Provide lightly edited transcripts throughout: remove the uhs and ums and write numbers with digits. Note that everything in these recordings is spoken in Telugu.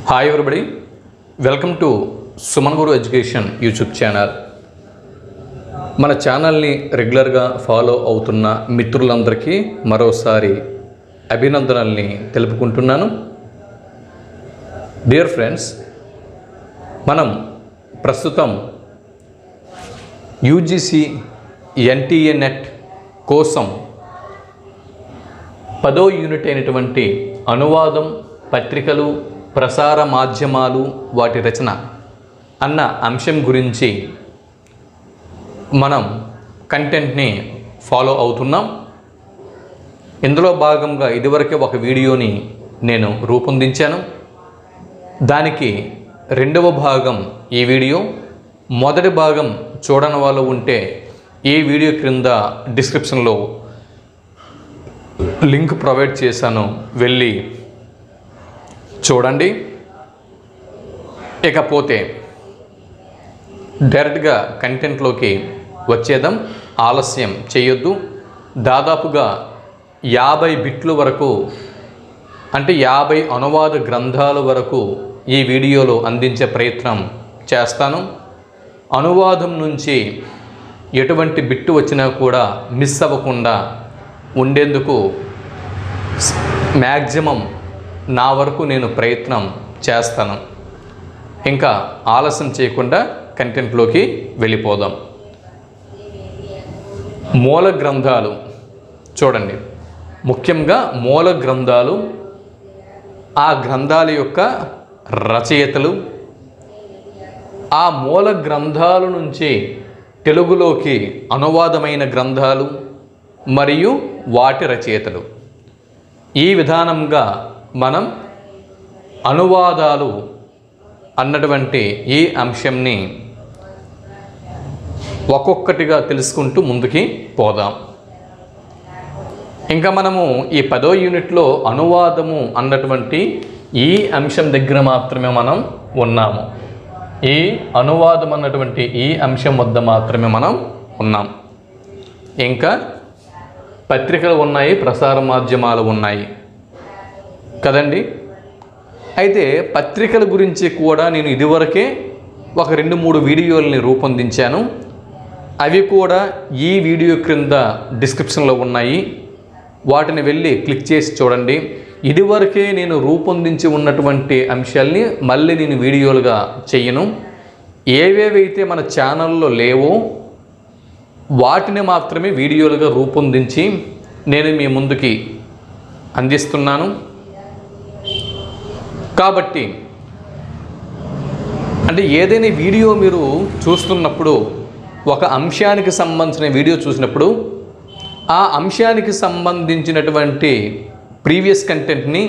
Hi everybody, welcome to Suman Guru education YouTube channel. మన ఛానల్ని రెగ్యులర్గా ఫాలో అవుతున్న మిత్రులందరికీ మరోసారి అభినందనల్ని తెలుపుకుంటున్నాను. డియర్ ఫ్రెండ్స్, మనం ప్రస్తుతం యూజీసీ ఎన్టీఏ నెట్ కోసం 10వ యూనిట్ అయినటువంటి అనువాదం, పత్రికలు, ప్రసార మాధ్యమాలు, వాటి రచన అన్న అంశం గురించి మనం కంటెంట్ని ఫాలో అవుతున్నాం. ఇందులో భాగంగా ఇదివరకే ఒక వీడియోని నేను రూపొందించాను. దానికి రెండవ భాగం ఈ వీడియో. మొదటి భాగం చూడని వాళ్ళు ఉంటే ఈ వీడియో క్రింద డిస్క్రిప్షన్లో లింక్ ప్రొవైడ్ చేశాను, వెళ్ళి చూడండి. ఇకపోతే డైరెక్ట్గా కంటెంట్లోకి వచ్చేద్దాం. ఆలస్యం చేయొద్దు. దాదాపుగా 50 బిట్లు వరకు, అంటే 50 అనువాద గ్రంథాల వరకు ఈ వీడియోలో అందించే ప్రయత్నం చేస్తాను. అనువాదం నుంచి ఎటువంటి బిట్టు వచ్చినా కూడా మిస్ అవ్వకుండా ఉండేందుకు మ్యాక్సిమం నా వరకు నేను ప్రయత్నం చేస్తాను. ఇంకా ఆలస్యం చేయకుండా కంటెంట్లోకి వెళ్ళిపోదాం. మూల గ్రంథాలు చూడండి. ముఖ్యంగా మూల గ్రంథాలు, ఆ గ్రంథాల యొక్క రచయితలు, ఆ మూల గ్రంథాల నుంచి తెలుగులోకి అనువాదమైన గ్రంథాలు మరియు వాటి రచయితలు. ఈ విధానంగా మనం అనువాదాలు అన్నటువంటి ఈ అంశంని ఒక్కొక్కటిగా తెలుసుకుంటూ ముందుకి పోదాం. ఇంకా మనము ఈ 10వ యూనిట్లో అనువాదము అన్నటువంటి ఈ అంశం దగ్గర మాత్రమే మనం ఉన్నాము. ఈ అనువాదం అన్నటువంటి ఈ అంశం వద్ద మాత్రమే మనం ఉన్నాం. ఇంకా పత్రికలు ఉన్నాయి, ప్రసార మాధ్యమాలు ఉన్నాయి కదండి. అయితే పత్రికల గురించి కూడా నేను ఇదివరకే ఒక 2-3 వీడియోలని రూపొందించాను. అవి కూడా ఈ వీడియో క్రింద డిస్క్రిప్షన్లో ఉన్నాయి. వాటిని వెళ్ళి క్లిక్ చేసి చూడండి. ఇదివరకే నేను రూపొందించి ఉన్నటువంటి అంశాలని మళ్ళీ నేను వీడియోలుగా చెయ్యను. ఏవేవైతే మన ఛానల్లో లేవో వాటిని మాత్రమే వీడియోలుగా రూపొందించి నేను మీ ముందుకి అందిస్తున్నాను. కాబట్టి అంటే ఏదైనా వీడియో మీరు చూస్తున్నప్పుడు, ఒక అంశానికి సంబంధించిన వీడియో చూసినప్పుడు, ఆ అంశానికి సంబంధించినటువంటి ప్రీవియస్ కంటెంట్ని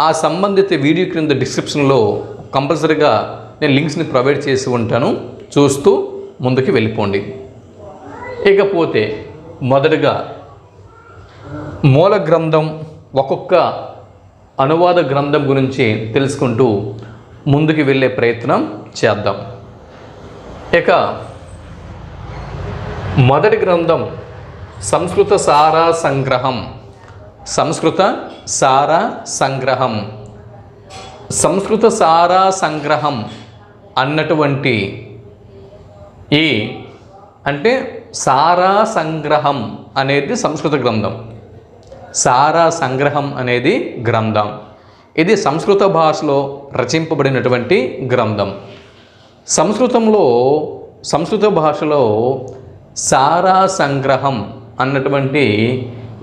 ఆ సంబంధిత వీడియో క్రింద డిస్క్రిప్షన్లో కంపల్సరీగా నేను లింక్స్ని ప్రొవైడ్ చేసి ఉంటాను. చూస్తూ ముందుకు వెళ్ళిపోండి. ఇకపోతే మొదటగా మూల గ్రంథం, ఒక్కొక్క అనువాద గ్రంథం గురించి తెలుసుకుంటూ ముందుకు వెళ్ళే ప్రయత్నం చేద్దాం. ఇక మొదటి గ్రంథం సంస్కృత సారా సంగ్రహం. సంస్కృత సారా సంగ్రహం. సంస్కృత సారా సంగ్రహం అన్నటువంటి ఈ అంటే సారా సంగ్రహం అనేది సంస్కృత గ్రంథం. సారా సంగ్రహం అనేది గ్రంథం. ఇది సంస్కృత భాషలో రచింపబడినటువంటి గ్రంథం. సంస్కృత భాషలో సారా సంగ్రహం అన్నటువంటి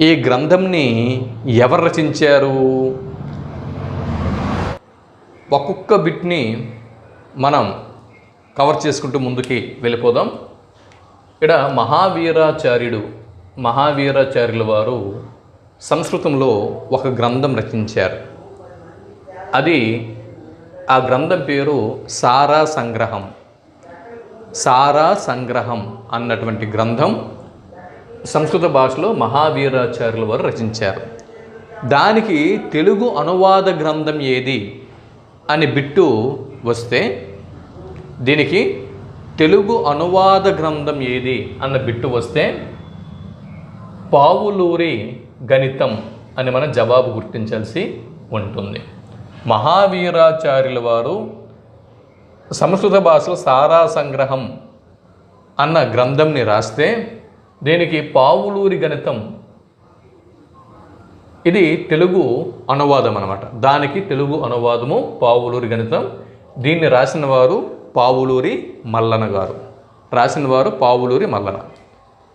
ఈ గ్రంథంని ఎవరు రచించారు? ఒక్కొక్క బిట్ని మనం కవర్ చేసుకుంటూ ముందుకి వెళ్ళిపోదాం. ఇక్కడ మహావీరాచార్యుల వారు సంస్కృతంలో ఒక గ్రంథం రచించారు. ఆ గ్రంథం పేరు సారా సంగ్రహం. సారా సంగ్రహం అన్నటువంటి గ్రంథం సంస్కృత భాషలో మహావీరాచార్యుల వారు రచించారు. దానికి తెలుగు అనువాద గ్రంథం ఏది అని బిట్టు వస్తే, దీనికి తెలుగు అనువాద గ్రంథం ఏది అన్న బిట్టు వస్తే పావులూరి గణితం అని మనం జవాబు గుర్తించాల్సి ఉంటుంది. మహావీరాచార్యుల వారు సంస్కృత భాషలో సారా సంగ్రహం అన్న గ్రంథంని రాస్తే దీనికి పావులూరి గణితం, ఇది తెలుగు అనువాదం అన్నమాట. దానికి తెలుగు అనువాదము పావులూరి గణితం. దీన్ని రాసిన వారు పావులూరి మల్లన గారు.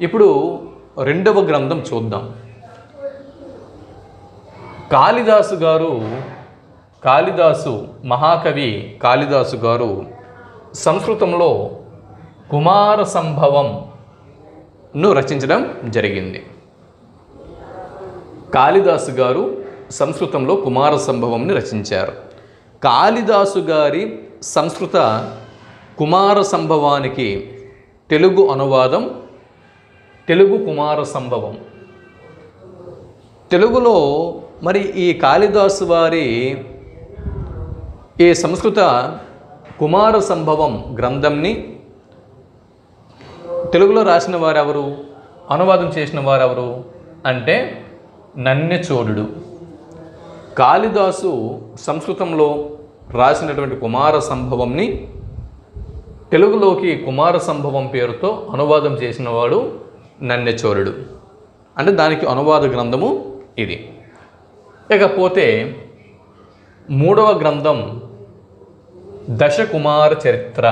ఇప్పుడు రెండవ గ్రంథం చూద్దాం. మహాకవి కాళిదాసు గారు సంస్కృతంలో కుమార సంభవంను రచించడం జరిగింది. కాళిదాసు గారు సంస్కృతంలో కుమార సంభవంని రచించారు. కాళిదాసు గారి సంస్కృత కుమార సంభవానికి తెలుగు అనువాదం తెలుగు కుమార సంభవం. తెలుగులో మరి ఈ కాళిదాసు వారి ఈ సంస్కృత కుమార సంభవం గ్రంథంని తెలుగులో రాసిన వారెవరు, అనువాదం చేసిన వారెవరు అంటే నన్నెచోడుడు. కాళిదాసు సంస్కృతంలో రాసినటువంటి కుమార సంభవంని తెలుగులోకి కుమార సంభవం పేరుతో అనువాదం చేసినవాడు నన్నెచోరుడు. అంటే దానికి అనువాద గ్రంథము ఇది. ఇకపోతే మూడవ గ్రంథం దశకుమార చరిత్ర.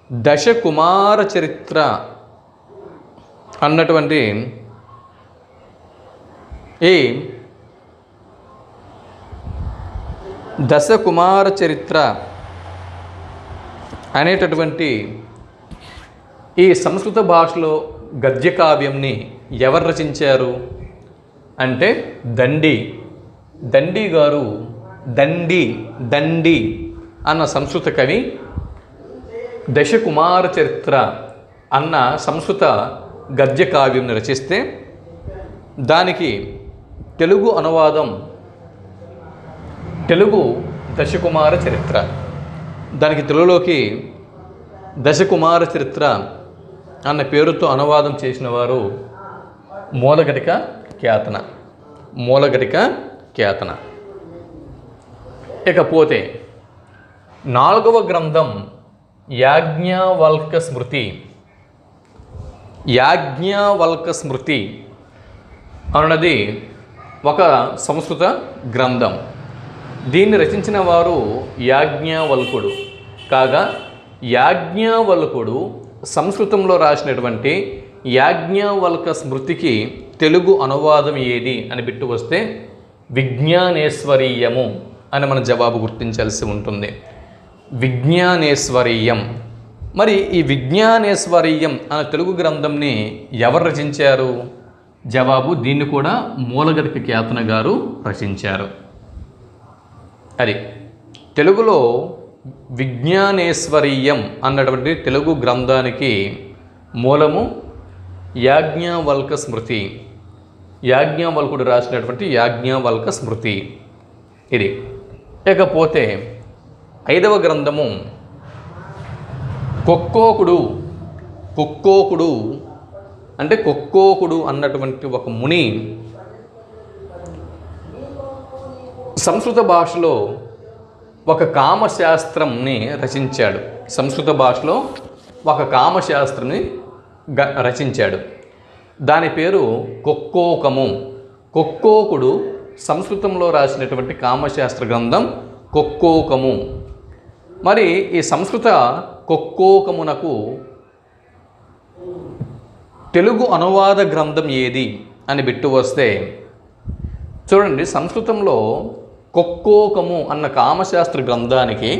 దశకుమార చరిత్ర అన్నటువంటి ఈ దశకుమార చరిత్ర అనేటటువంటి ఈ సంస్కృత భాషలో గద్య కావ్యంని ఎవరు రచించారు అంటే దండి గారు. దండి అన్న సంస్కృత కవి దశకుమార చరిత్ర అన్న సంస్కృత గద్య కావ్యంని రచిస్తే దానికి తెలుగు అనువాదం తెలుగు దశకుమార చరిత్ర. దానికి తెలుగులోకి దశకుమార చరిత్ర అన్న పేరుతో అనువాదం చేసిన వారు మూలఘటిక ఖ్యాతన. ఇకపోతే నాలుగవ గ్రంథం యాజ్ఞవల్క స్మృతి అన్నది ఒక సంస్కృత గ్రంథం. దీన్ని రచించిన వారు యాజ్ఞవల్కుడు. కాగా యాజ్ఞవల్కుడు సంస్కృతంలో రాసినటువంటి యాజ్ఞవల్క స్మృతికి తెలుగు అనువాదం ఏది అని బిట్టు వస్తే విజ్ఞానేశ్వరీయము అని మన జవాబు గుర్తించాల్సి ఉంటుంది. విజ్ఞానేశ్వరీయం. మరి ఈ విజ్ఞానేశ్వరీయం అనే తెలుగు గ్రంథంని ఎవరు రచించారు? జవాబు దీన్ని కూడా మూలఘటిక ఖ్యాతన గారు రచించారు. అది తెలుగులో విజ్ఞానేశ్వరీయం అన్నటువంటి తెలుగు గ్రంథానికి మూలము యాజ్ఞవల్క స్మృతి. యాజ్ఞవల్కుడు రాసినటువంటి యాజ్ఞవల్క స్మృతి ఇది. ఇకపోతే ఐదవ గ్రంథము కొక్కోకుడు అంటే కొక్కోకుడు అన్నటువంటి ఒక ముని సంస్కృత భాషలో ఒక కామశాస్త్రంని రచించాడు. రచించాడు. దాని పేరు కొక్కోకము. కొక్కోకుడు సంస్కృతంలో రాసినటువంటి కామశాస్త్ర గ్రంథం కొక్కోకము. మరి ఈ సంస్కృత కొక్కోకమునకు తెలుగు అనువాద గ్రంథం ఏది అని బిట్టు వస్తే చూడండి, సంస్కృతంలో కొక్కోకము అన్న కామశాస్త్ర గ్రంథానికి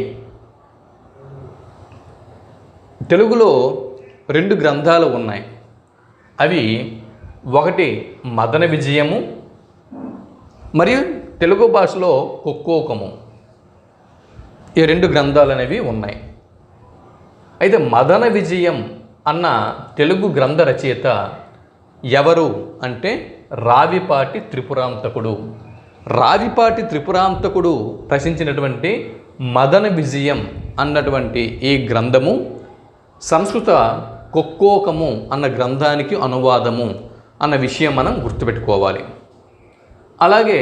తెలుగులో 2 గ్రంథాలు ఉన్నాయి. అవి ఒకటి మదన విజయము మరియు తెలుగు భాషలో కొక్కోకము. ఈ 2 గ్రంథాలు అనేవి ఉన్నాయి. అయితే మదన విజయం అన్న తెలుగు గ్రంథ రచయిత ఎవరు అంటే రావిపాటి త్రిపురాంతకుడు రచించినటువంటి మదన విజయం అన్నటువంటి ఈ గ్రంథము సంస్కృత కొక్కోకము అన్న గ్రంథానికి అనువాదము అన్న విషయం మనం గుర్తుపెట్టుకోవాలి. అలాగే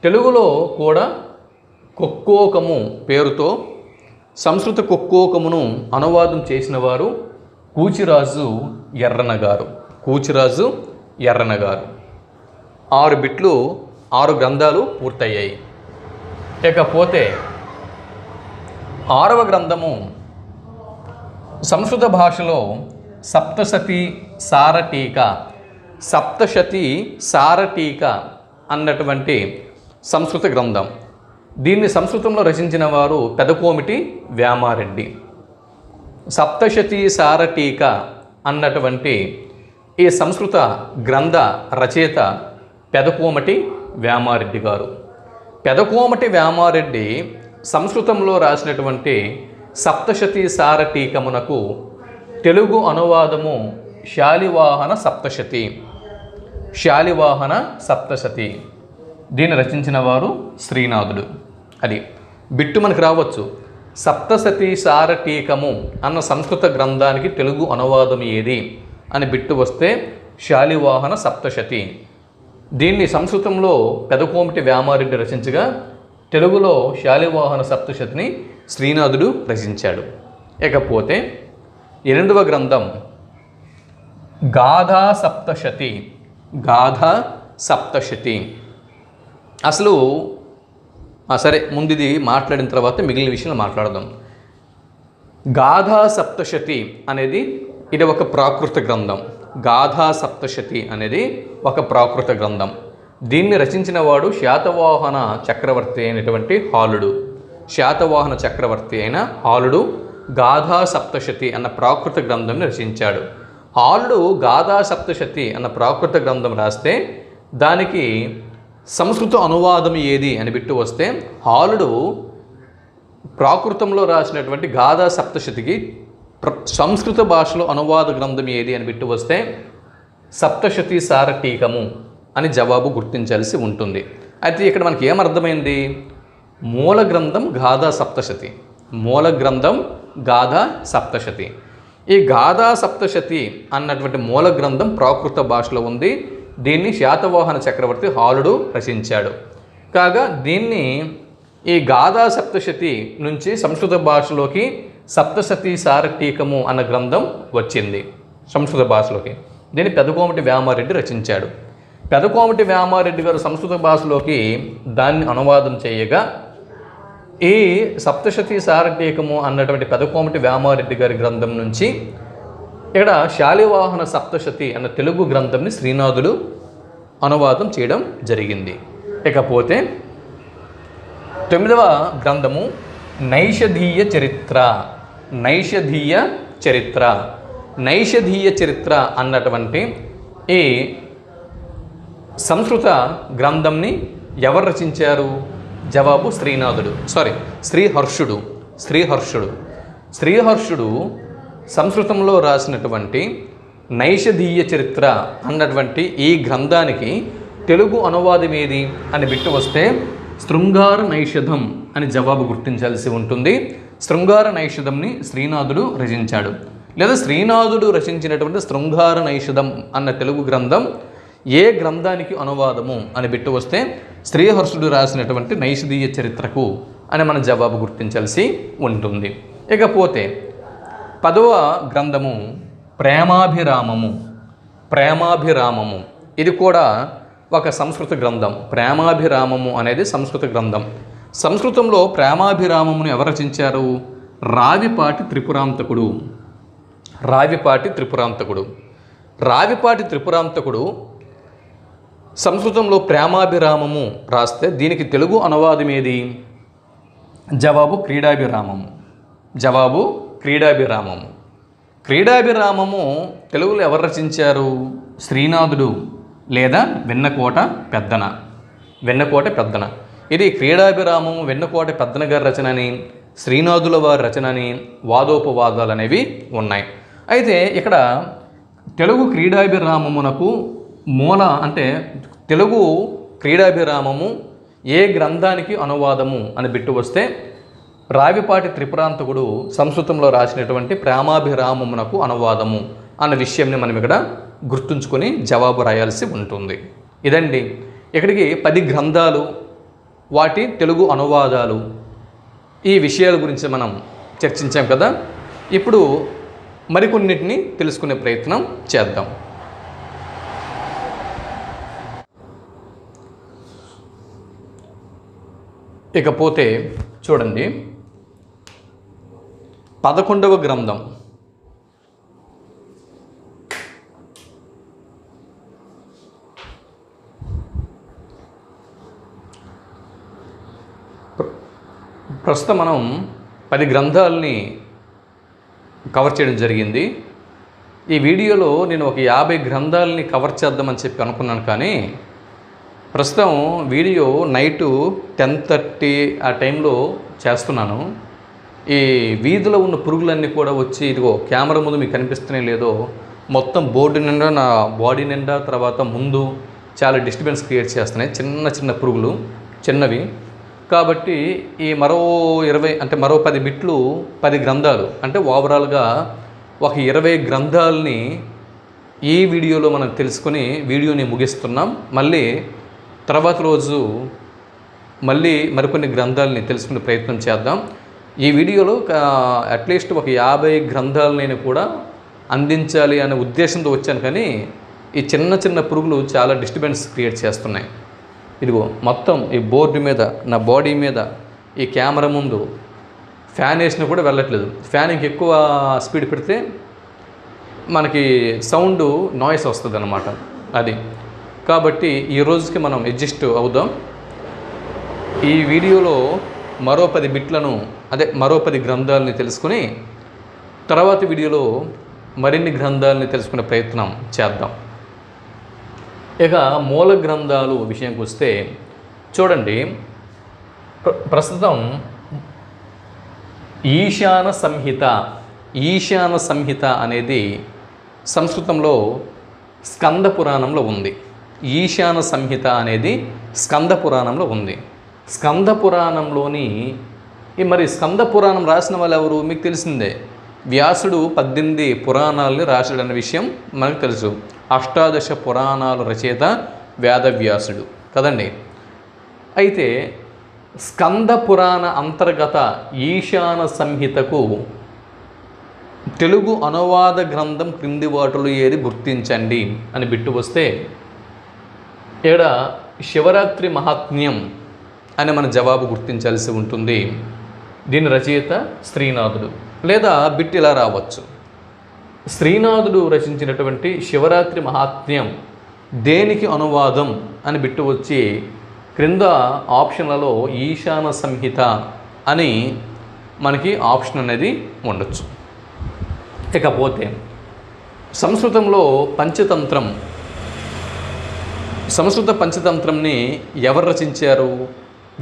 తెలుగులో కూడా కొక్కోకము పేరుతో సంస్కృత కొక్కోకమును అనువాదం చేసిన వారు కూచిరాజు ఎర్రన గారు. కూచిరాజు ఎర్రన గారు. 6 బిట్లు 6 గ్రంథాలు పూర్తయ్యాయి. ఇకపోతే 6వ గ్రంథము సంస్కృత భాషలో సప్తశతి సారటీక, సప్తశతి సారటీక అన్నటువంటి సంస్కృత గ్రంథం. దీన్ని సంస్కృతంలో రచించిన వారు పెదకోమిటి వేమారెడ్డి. సప్తశతి సారటీక అన్నటువంటి ఈ సంస్కృత గ్రంథ రచయిత పెదకోమటి వేమారెడ్డి గారు. పెదకోమటి వేమారెడ్డి సంస్కృతంలో రాసినటువంటి సప్తశతి సారటీకమునకు తెలుగు అనువాదము శాలివాహన సప్తశతి. శాలివాహన సప్తశతి దీన్ని రచించిన వారు శ్రీనాథుడు. అది బిట్టు మనకు రావచ్చు. సప్తశతి సారటీకము అన్న సంస్కృత గ్రంథానికి తెలుగు అనువాదం ఏది అని బిట్టు వస్తే శాలివాహన సప్తశతి. దీన్ని సంస్కృతంలో పెదకోమటి వేమారెడ్డి రచించగా తెలుగులో శాలివాహన సప్తశతిని శ్రీనాథుడు రచించాడు. ఇకపోతే 8వ గ్రంథం గాథా సప్తశతి. గాథా సప్తశతి అసలు సరే, ముందు ఇది మాట్లాడిన తర్వాత మిగిలిన విషయాలు మాట్లాడదాం. గాథా సప్తశతి అనేది ఇది ఒక ప్రాకృత గ్రంథం. గాథా సప్తశతి అనేది ఒక ప్రాకృత గ్రంథం. దీన్ని రచించిన వాడు శాతవాహన చక్రవర్తి అయినటువంటి హాలుడు. శాతవాహన చక్రవర్తి అయిన హాలుడు గాథా సప్తశతి అన్న ప్రాకృత గ్రంథంని రచించాడు. హాలుడు గాథా సప్తశతి అన్న ప్రాకృత గ్రంథం రాస్తే దానికి సంస్కృత అనువాదం ఏది అని బిట్టు వస్తే హాలుడు ప్రాకృతంలో రాసినటువంటి గాథా సప్తశతికి సంస్కృత భాషలో అనువాద గ్రంథం ఏది అని బిట్టు వస్తే సప్తశతి సారటీకము అని జవాబు గుర్తించాల్సి ఉంటుంది. అయితే ఇక్కడ మనకి ఏమర్థమైంది? మూల గ్రంథం గాథా సప్తశతి. మూల గ్రంథం గాథా సప్తశతి. ఈ గాథా సప్తశతి అన్నటువంటి మూల గ్రంథం ప్రాకృత భాషలో ఉంది. దీన్ని శాతవాహన చక్రవర్తి హాలుడు రచించాడు. కాగా దీన్ని ఈ గాథా సప్తశతి నుంచి సంస్కృత భాషలోకి సప్తశతి సారటీకము అన్న గ్రంథం వచ్చింది సంస్కృత భాషలోకి. దీన్ని పెదకోమటి వేమారెడ్డి రచించాడు. పెదకోమటి వేమారెడ్డి గారు సంస్కృత భాషలోకి దాన్ని అనువాదం చేయగా ఈ సప్తశతి సారటీకము అన్నటువంటి పెదకోమటి వేమారెడ్డి గారి గ్రంథం నుంచి ఇక్కడ శాలివాహన సప్తశతి అన్న తెలుగు గ్రంథంని శ్రీనాథుడు అనువాదం చేయడం జరిగింది. ఇకపోతే 9వ గ్రంథము నైషధీయ చరిత్ర. నైషధీయ చరిత్ర. నైషధీయ చరిత్ర అన్నటువంటి ఈ సంస్కృత గ్రంథంని ఎవరు రచించారు? జవాబు శ్రీనాథుడు. శ్రీహర్షుడు. శ్రీహర్షుడు. శ్రీహర్షుడు సంస్కృతంలో రాసినటువంటి నైషధీయ చరిత్ర అన్నటువంటి ఈ గ్రంథానికి తెలుగు అనువాదం ఏది అని బిట్టు వస్తే శృంగార నైషధం అని జవాబు గుర్తించాల్సి ఉంటుంది. శృంగార నైషధంని శ్రీనాథుడు రచించాడు. లేదా శ్రీనాథుడు రచించినటువంటి శృంగార నైషధం అన్న తెలుగు గ్రంథం ఏ గ్రంథానికి అనువాదము అని బిట్టు వస్తే శ్రీహర్షుడు రాసినటువంటి నైషధీయ చరిత్రకు అని మన జవాబు గుర్తించాల్సి ఉంటుంది. ఇకపోతే 10వ గ్రంథము ప్రేమాభిరామము. ప్రేమాభిరామము ఇది కూడా ఒక సంస్కృత గ్రంథం. ప్రేమాభిరామము అనేది సంస్కృత గ్రంథం. సంస్కృతంలో ప్రేమాభిరామమును ఎవరు రచించారు? రావిపాటి త్రిపురాంతకుడు. రావిపాటి త్రిపురాంతకుడు. రావిపాటి త్రిపురాంతకుడు సంస్కృతంలో ప్రేమాభిరామము రాస్తే దీనికి తెలుగు అనువాదం ఏది? జవాబు క్రీడాభిరామము. జవాబు క్రీడాభిరామము. క్రీడాభిరామము తెలుగులో ఎవరు రచించారు? శ్రీనాథుడు లేదా వెన్నకోట పెద్దన. వెన్నకోట పెద్దన. ఇది క్రీడాభిరామము వెన్నకోట పెద్దన గారి రచన అని, శ్రీనాథుల వారి రచన అని వాదోపవాదాలు అనేవి ఉన్నాయి. అయితే ఇక్కడ తెలుగు క్రీడాభిరామమునకు మూల అంటే తెలుగు క్రీడాభిరామము ఏ గ్రంథానికి అనువాదము అని బిట్టు వస్తే రావిపాటి త్రిపురాంతకుడు సంస్కృతంలో రాసినటువంటి ప్రేమాభిరామమునకు అనువాదము అన్న విషయంని మనం ఇక్కడ గుర్తుంచుకొని జవాబు రాయాల్సి ఉంటుంది. ఇదండి ఇక్కడికి 10 గ్రంథాలు, వాటి తెలుగు అనువాదాలు, ఈ విషయాల గురించి మనం చర్చించాం కదా. ఇప్పుడు మరికొన్నిటిని తెలుసుకునే ప్రయత్నం చేద్దాం. ఇకపోతే చూడండి, 11వ గ్రంథం ప్రస్తుతం మనం 10 గ్రంథాలని కవర్ చేయడం జరిగింది. ఈ వీడియోలో నేను ఒక 50 గ్రంథాలని కవర్ చేద్దామని చెప్పి అనుకున్నాను, కానీ ప్రస్తుతం వీడియో నైటు 10:30 ఆ టైంలో చేస్తున్నాను. ఈ వీధిలో ఉన్న పురుగులన్నీ కూడా వచ్చి ఇదిగో కెమెరా ముందు మీకు కనిపిస్తూనే లేదో మొత్తం బోర్డు నిండా, నా బాడీ నిండా, తర్వాత ముందు చాలా డిస్టర్బెన్స్ క్రియేట్ చేస్తున్నాయి చిన్న చిన్న పురుగులు, చిన్నవి. కాబట్టి ఈ మరో 20 అంటే మరో 10 బిట్లు 10 గ్రంథాలు అంటే ఓవరాల్గా ఒక 20 గ్రంథాలని ఈ వీడియోలో మనం తెలుసుకొని వీడియోని ముగిస్తున్నాం. మళ్ళీ తర్వాత రోజు మళ్ళీ మరికొన్ని గ్రంథాలని తెలుసుకునే ప్రయత్నం చేద్దాం. ఈ వీడియోలో అట్లీస్ట్ ఒక 50 గ్రంథాలని కూడా అందించాలి అనే ఉద్దేశంతో వచ్చాను, కానీ ఈ చిన్న చిన్న పురుగులు చాలా డిస్టర్బెన్స్ క్రియేట్ చేస్తున్నాయి. ఇదిగో మొత్తం ఈ బోర్డు మీద, నా బాడీ మీద, ఈ కెమెరా ముందు ఫ్యాన్ వేసినా కూడా వెళ్ళట్లేదు. ఫ్యాన్ ఇంకెక్కువ స్పీడ్ పెడితే మనకి సౌండ్ నాయిస్ వస్తుంది అన్నమాట. అది కాబట్టి ఈ రోజుకి మనం అడ్జస్ట్ అవుదాం. ఈ వీడియోలో మరో 10 బిట్లను, మరో 10 గ్రంథాలని తెలుసుకుని తర్వాత వీడియోలో మరిన్ని గ్రంథాలని తెలుసుకునే ప్రయత్నం చేద్దాం. ఇక మూల గ్రంథాలు విషయానికి వస్తే చూడండి, ప్రస్తుతం ఈశాన సంహిత అనేది సంస్కృతంలో స్కంద పురాణంలో ఉంది. ఈశాన సంహిత అనేది స్కంద పురాణంలో ఉంది. స్కంద పురాణంలోని మరి స్కంద పురాణం రాసిన వాళ్ళు ఎవరు మీకు తెలిసిందే. వ్యాసుడు 18 పురాణాలని రాశాడన్న విషయం మనకు తెలుసు. 18 పురాణాలు రచయిత వేదవ్యాసుడు కదండి. అయితే స్కంద పురాణ అంతర్గత ఈశాన సంహితకు తెలుగు అనువాద గ్రంథం క్రింది వాటిలో ఏది గుర్తించండి అని బిట్టు వస్తే ఇక్కడ శివరాత్రి మహాత్మ్యం అని మన జవాబు గుర్తించాల్సి ఉంటుంది. దీని రచయిత శ్రీనాథుడు. లేదా బిట్ ఇలా రావచ్చు, శ్రీనాథుడు రచించినటువంటి శివరాత్రి మహాత్మ్యం దేనికి అనువాదం అని బిట్టు వచ్చి క్రింద ఆప్షన్లలో ఈశాన సంహిత అని మనకి ఆప్షన్ అనేది ఉండొచ్చు. ఇకపోతే సంస్కృతంలో పంచతంత్రం, సంస్కృత పంచతంత్రంని ఎవరు రచించారు?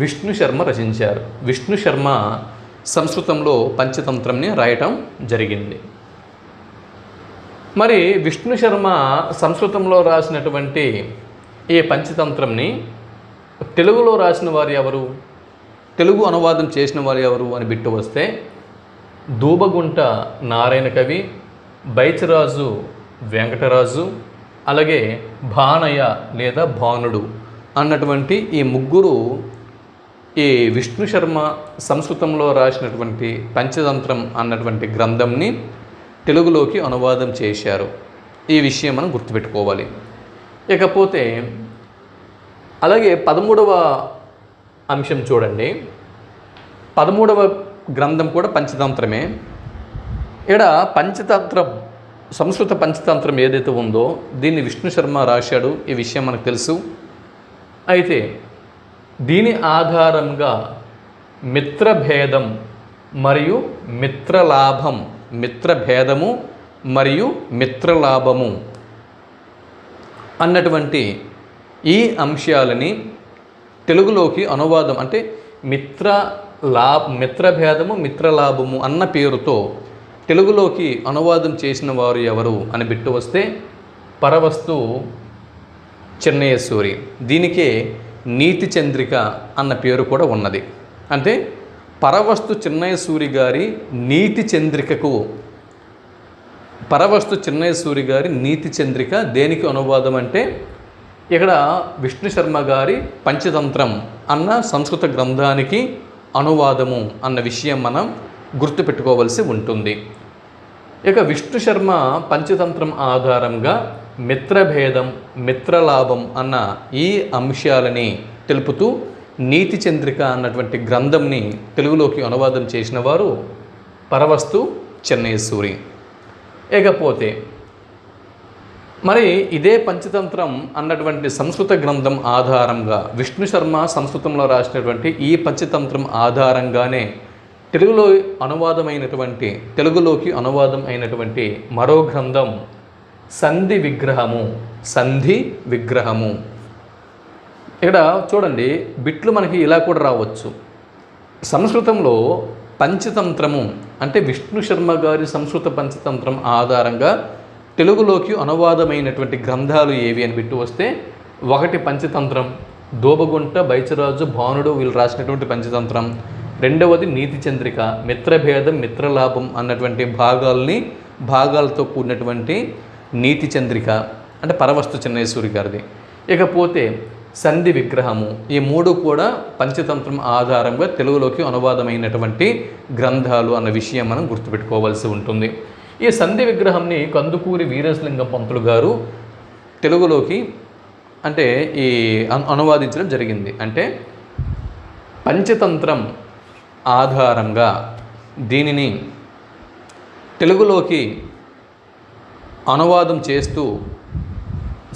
విష్ణు శర్మ రచించారు. విష్ణు శర్మ సంస్కృతంలో పంచతంత్రంని రాయటం జరిగింది. మరి విష్ణు శర్మ సంస్కృతంలో రాసినటువంటి ఈ పంచతంత్రంని తెలుగులో రాసిన వారు ఎవరు, తెలుగు అనువాదం చేసిన వారు ఎవరు అని బిట్టు వస్తే దూబగుంట నారాయణ కవి, బైచరాజు వెంకటరాజు, అలాగే భానయ్య లేదా భానుడు అన్నటువంటి ఈ ముగ్గురు ఈ విష్ణు శర్మ సంస్కృతంలో రాసినటువంటి పంచతంత్రం అన్నటువంటి గ్రంథంని తెలుగులోకి అనువాదం చేశారు. ఈ విషయం మనం గుర్తుపెట్టుకోవాలి. ఇకపోతే అలాగే 13వ అంశం చూడండి, 13వ గ్రంథం కూడా పంచతంత్రమే. ఇక్కడ పంచతంత్రం, సంస్కృత పంచతంత్రం ఏదైతే ఉందో దీన్ని విష్ణు శర్మ రాశాడు. ఈ విషయం మనకు తెలుసు. అయితే దీని ఆధారంగా మిత్రభేదం మరియు మిత్రలాభం, మిత్రభేదము మరియు మిత్రలాభము అన్నటువంటి ఈ అంశాలని తెలుగులోకి అనువాదం అంటే మిత్రభేదము మిత్రలాభము అన్న పేరుతో తెలుగులోకి అనువాదం చేసిన వారు ఎవరు అని బిట్టు వస్తే పరవస్తు చెన్నయేశ్వరి. దీనికే నీతి చంద్రిక అన్న పేరు కూడా ఉన్నది. అంటే పరవస్తు చెన్నయేశ్వరి గారి నీతి చంద్రికకు, పరవస్తు చెన్నయేశ్వరి గారి నీతి చంద్రిక దేనికి అనువాదం అంటే ఇక్కడ విష్ణు శర్మ గారి పంచతంత్రం అన్న సంస్కృత గ్రంథానికి అనువాదము అన్న విషయం మనం గుర్తుపెట్టుకోవలసి ఉంటుంది. ఇక విష్ణు శర్మ పంచతంత్రం ఆధారంగా మిత్రభేదం, మిత్రలాభం అన్న ఈ అంశాలని తెలుపుతూ నీతి చంద్రిక అన్నటువంటి గ్రంథంని తెలుగులోకి అనువాదం చేసిన వారు పరవస్తు చెన్నైసూరి. ఇకపోతే మరి ఇదే పంచతంత్రం అన్నటువంటి సంస్కృత గ్రంథం ఆధారంగా విష్ణు శర్మ సంస్కృతంలో రాసినటువంటి ఈ పంచతంత్రం ఆధారంగానే తెలుగులోకి అనువాదం అయినటువంటి మరో గ్రంథం సంధి విగ్రహము. ఇక్కడ చూడండి, బిట్లు మనకి ఇలా కూడా రావచ్చు. సంస్కృతంలో పంచతంత్రము అంటే విష్ణు శర్మ గారి సంస్కృత పంచతంత్రం ఆధారంగా తెలుగులోకి అనువాదమైనటువంటి గ్రంథాలు ఏవి అని బిట్టు వస్తే, ఒకటి పంచతంత్రం, దోబగుంట, బైచరాజు, భానుడు వీళ్ళు రాసినటువంటి పంచతంత్రం. రెండవది నీతి చంద్రిక, మిత్రభేదం, మిత్రలాభం అన్నటువంటి భాగాలతో కూడినటువంటి నీతి చంద్రిక అంటే పరవస్తు చెన్నైసూరి గారిది. ఇకపోతే సంధి విగ్రహము, ఈ మూడు కూడా పంచతంత్రం ఆధారంగా తెలుగులోకి అనువాదమైనటువంటి గ్రంథాలు అన్న విషయం మనం గుర్తుపెట్టుకోవాల్సి ఉంటుంది. ఈ సంధి విగ్రహంని కందుకూరి వీరేశలింగం పంతులు గారు తెలుగులోకి అంటే ఈ అనువాదించడం జరిగింది. అంటే పంచతంత్రం ఆధారంగా దీనిని తెలుగులోకి అనువాదం చేస్తూ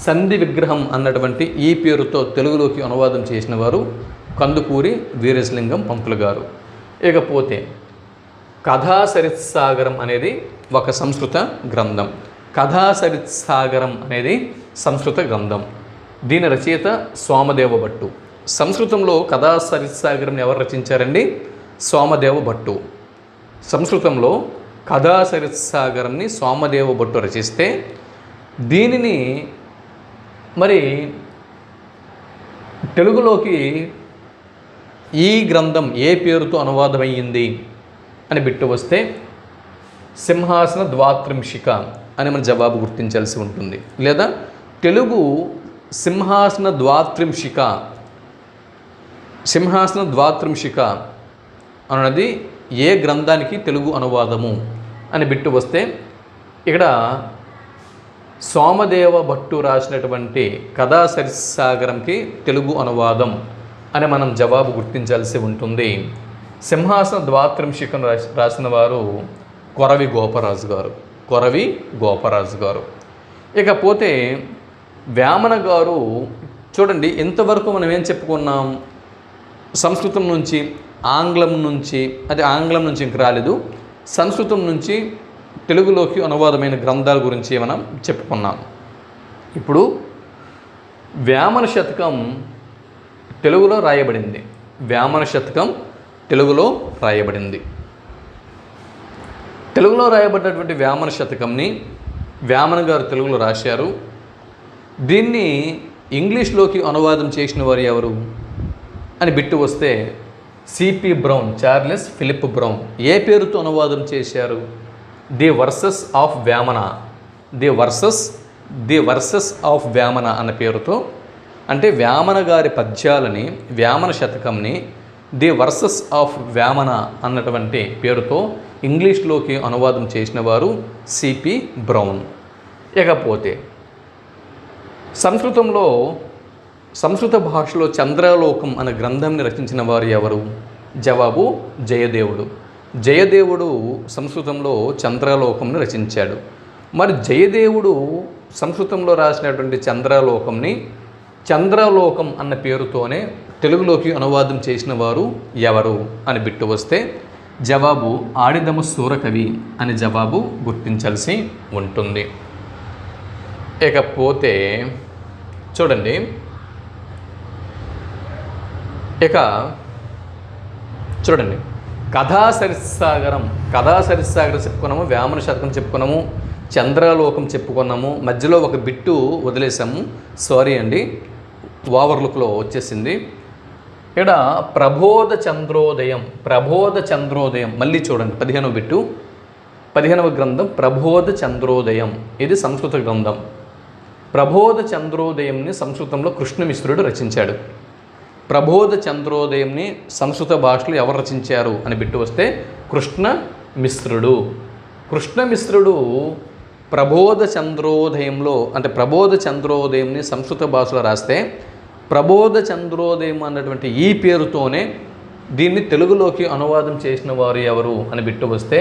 సంధి విగ్రహం అన్నటువంటి ఈ పేరుతో తెలుగులోకి అనువాదం చేసిన వారు కందుకూరి వీరేశలింగం పంతులు గారు. ఇకపోతే కథాసరిత్సాగరం అనేది ఒక సంస్కృత గ్రంథం. కథాసరిత్సాగరం అనేది సంస్కృత గ్రంథం. దీని రచయిత సోమదేవ భట్టు. సంస్కృతంలో కథాసరిత్సాగరం ఎవరు రచించారండి? సోమదేవ భట్టు. సంస్కృతంలో కథాసరిత్సాగరంని సోమదేవ భట్టు రచిస్తే దీనిని మరి తెలుగులోకి ఈ గ్రంథం ఏ పేరుతో అనువాదమయ్యింది అని బిట్టు వస్తే సింహాసన ద్వాత్రింశిక అని మన జవాబు గుర్తించాల్సి ఉంటుంది. లేదా తెలుగు సింహాసన ద్వాత్రింశిక అన్నది ఏ గ్రంథానికి తెలుగు అనువాదము అని బిట్టు వస్తే ఇక్కడ సోమదేవ భట్టు రాసినటువంటి కథాసరిత్సాగరంకి తెలుగు అనువాదం అని మనం జవాబు గుర్తించాల్సి ఉంటుంది. సింహాసన ద్వాత్రింశికను రాసిన వారు కొరవి గోపరాజు గారు. ఇకపోతే వేమన గారు చూడండి, ఇంతవరకు మనం ఏం చెప్పుకున్నాం? సంస్కృతం నుంచి ఆంగ్లం నుంచి ఇంక రాలేదు, సంస్కృతం నుంచి తెలుగులోకి అనువాదమైన గ్రంథాల గురించి మనం చెప్పుకున్నాం. ఇప్పుడు వేమన శతకం తెలుగులో రాయబడింది. తెలుగులో రాయబడినటువంటి వేమన శతకంని వేమన గారు తెలుగులో రాశారు. దీన్ని ఇంగ్లీష్లోకి అనువాదం చేసిన వారు ఎవరు అని బిట్టు వస్తే C P Brown, Charles Philip Brown. ఏ పేరుతో అనువాదం చేశారు? ది వర్సెస్ ఆఫ్ వేమన అన్న పేరుతో. అంటే వేమన గారి పద్యాలని, వేమన శతకంని ది వర్సెస్ ఆఫ్ వేమన అన్నటువంటి పేరుతో ఇంగ్లీష్లోకి అనువాదం చేసిన వారు సిపి బ్రౌన్. ఇకపోతే సంస్కృత భాషలో చంద్రలోకం అనే గ్రంథంని రచించిన వారు ఎవరు? జవాబు జయదేవుడు సంస్కృతంలో చంద్రలోకంని రచించాడు. మరి జయదేవుడు సంస్కృతంలో రాసినటువంటి చంద్రలోకం అన్న పేరుతోనే తెలుగులోకి అనువాదం చేసిన వారు ఎవరు అని బిట్టు వస్తే జవాబు ఆడిదము సూరకవి అని జవాబు గుర్తించాల్సి ఉంటుంది. ఇకపోతే చూడండి, కథాసరిత్సాగరం చెప్పుకున్నాము, వేమన శతకం చెప్పుకున్నాము, చంద్రలోకం చెప్పుకున్నాము. మధ్యలో ఒక బిట్టు వదిలేసాము, సారీ అండి, ఓవర్లుక్లో వచ్చేసింది. ఇక్కడ ప్రబోధ చంద్రోదయం మళ్ళీ చూడండి, 15వ బిట్టు, 15వ గ్రంథం ప్రబోధ చంద్రోదయం. ఇది సంస్కృత గ్రంథం. ప్రబోధ చంద్రోదయంని సంస్కృతంలో కృష్ణమిశ్రుడు రచించాడు. ప్రబోధ చంద్రోదయంని సంస్కృత భాషలో ఎవరు రచించారు అని బిట్టు వస్తే కృష్ణమిశ్రుడు. కృష్ణమిశ్రుడు ప్రబోధ చంద్రోదయంలో అంటే ప్రబోధ చంద్రోదయంని సంస్కృత భాషలో రాస్తే ప్రబోధ చంద్రోదయం అన్నటువంటి ఈ పేరుతోనే దీన్ని తెలుగులోకి అనువాదం చేసిన వారు ఎవరు అని బిట్టు వస్తే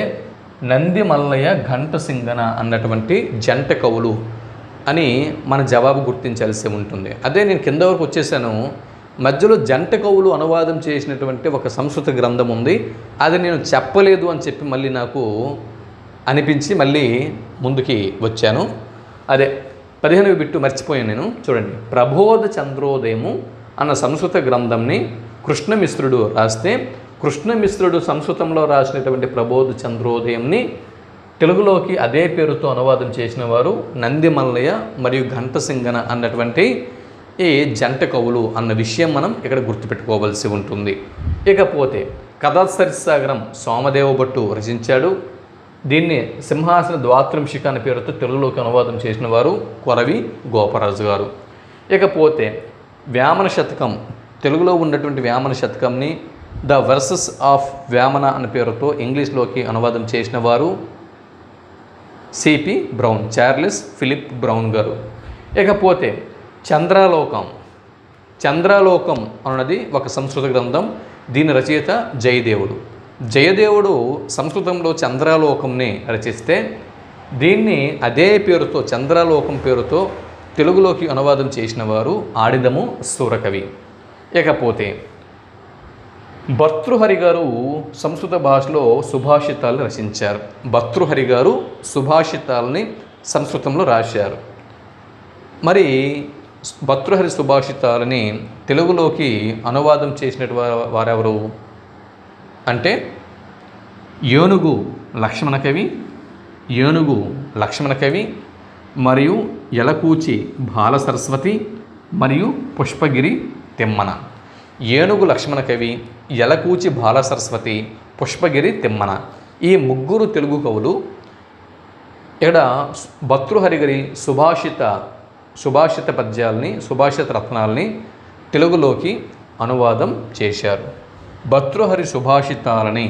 నంది మల్లయ్య ఘంటసింగన అన్నటువంటి జంట కవులు అని మన జవాబు గుర్తించాల్సి ఉంటుంది. అదే నేను కింద వరకు వచ్చేసాను, మధ్యలో జంట కవులు అనువాదం చేసినటువంటి ఒక సంస్కృత గ్రంథం ఉంది, అది నేను చెప్పలేదు అని చెప్పి మళ్ళీ నాకు అనిపించి మళ్ళీ ముందుకి వచ్చాను. అదే 15వ బిట్టు మర్చిపోయాను నేను. చూడండి, ప్రబోధ చంద్రోదయము అన్న సంస్కృత గ్రంథంని కృష్ణమిశ్రుడు రాస్తే కృష్ణమిశ్రుడు సంస్కృతంలో రాసినటువంటి ప్రబోధ చంద్రోదయంని తెలుగులోకి అదే పేరుతో అనువాదం చేసిన వారు నంది మల్లయ్య మరియు ఘంటసింగన అన్నటువంటి ఈ జంట కవులు అన్న విషయం మనం ఇక్కడ గుర్తుపెట్టుకోవాల్సి ఉంటుంది. ఇకపోతే కథాసరిసాగరం సోమదేవ భట్టు రచించాడు. దీన్ని సింహాసన ద్వాత్రింశిక అనే పేరుతో తెలుగులోకి అనువాదం చేసిన వారు కొరవి గోపరాజు గారు. ఇకపోతే వేమన శతకం, తెలుగులో ఉన్నటువంటి వేమన శతకంని ద వర్సెస్ ఆఫ్ వేమన అనే పేరుతో ఇంగ్లీష్లోకి అనువాదం చేసిన వారు C P Brown, Charles Philip Brown గారు. ఇకపోతే చంద్రాలోకం, చంద్రాలోకం అన్నది ఒక సంస్కృత గ్రంథం. దీని రచయిత జయదేవుడు. జయదేవుడు సంస్కృతంలో చంద్రాలోకంని రచిస్తే దీన్ని అదే పేరుతో చంద్రాలోకం పేరుతో తెలుగులోకి అనువాదం చేసిన వారు ఆడిదము సూరకవి. ఇకపోతే భర్తృహరి గారు సంస్కృత భాషలో సుభాషితాలు రచించారు. భర్తృహరి గారు సుభాషితాలని సంస్కృతంలో రాశారు. మరి భర్తృహరి సుభాషితాలని తెలుగులోకి అనువాదం చేసినటువంటి వారెవరు అంటే ఏనుగు లక్ష్మణ కవి, ఏనుగు లక్ష్మణ కవి మరియు యలకూచి బాల సరస్వతి మరియు పుష్పగిరి తిమ్మన. ఏనుగు లక్ష్మణ కవి, యలకూచి బాల సరస్వతి, పుష్పగిరి తిమ్మన ఈ ముగ్గురు తెలుగు కవులు ఇక్కడ భర్తృహరి గారి సుభాషిత పద్యాలని, సుభాషిత రత్నాలని తెలుగులోకి అనువాదం చేశారు. భర్తృహరి సుభాషితాలని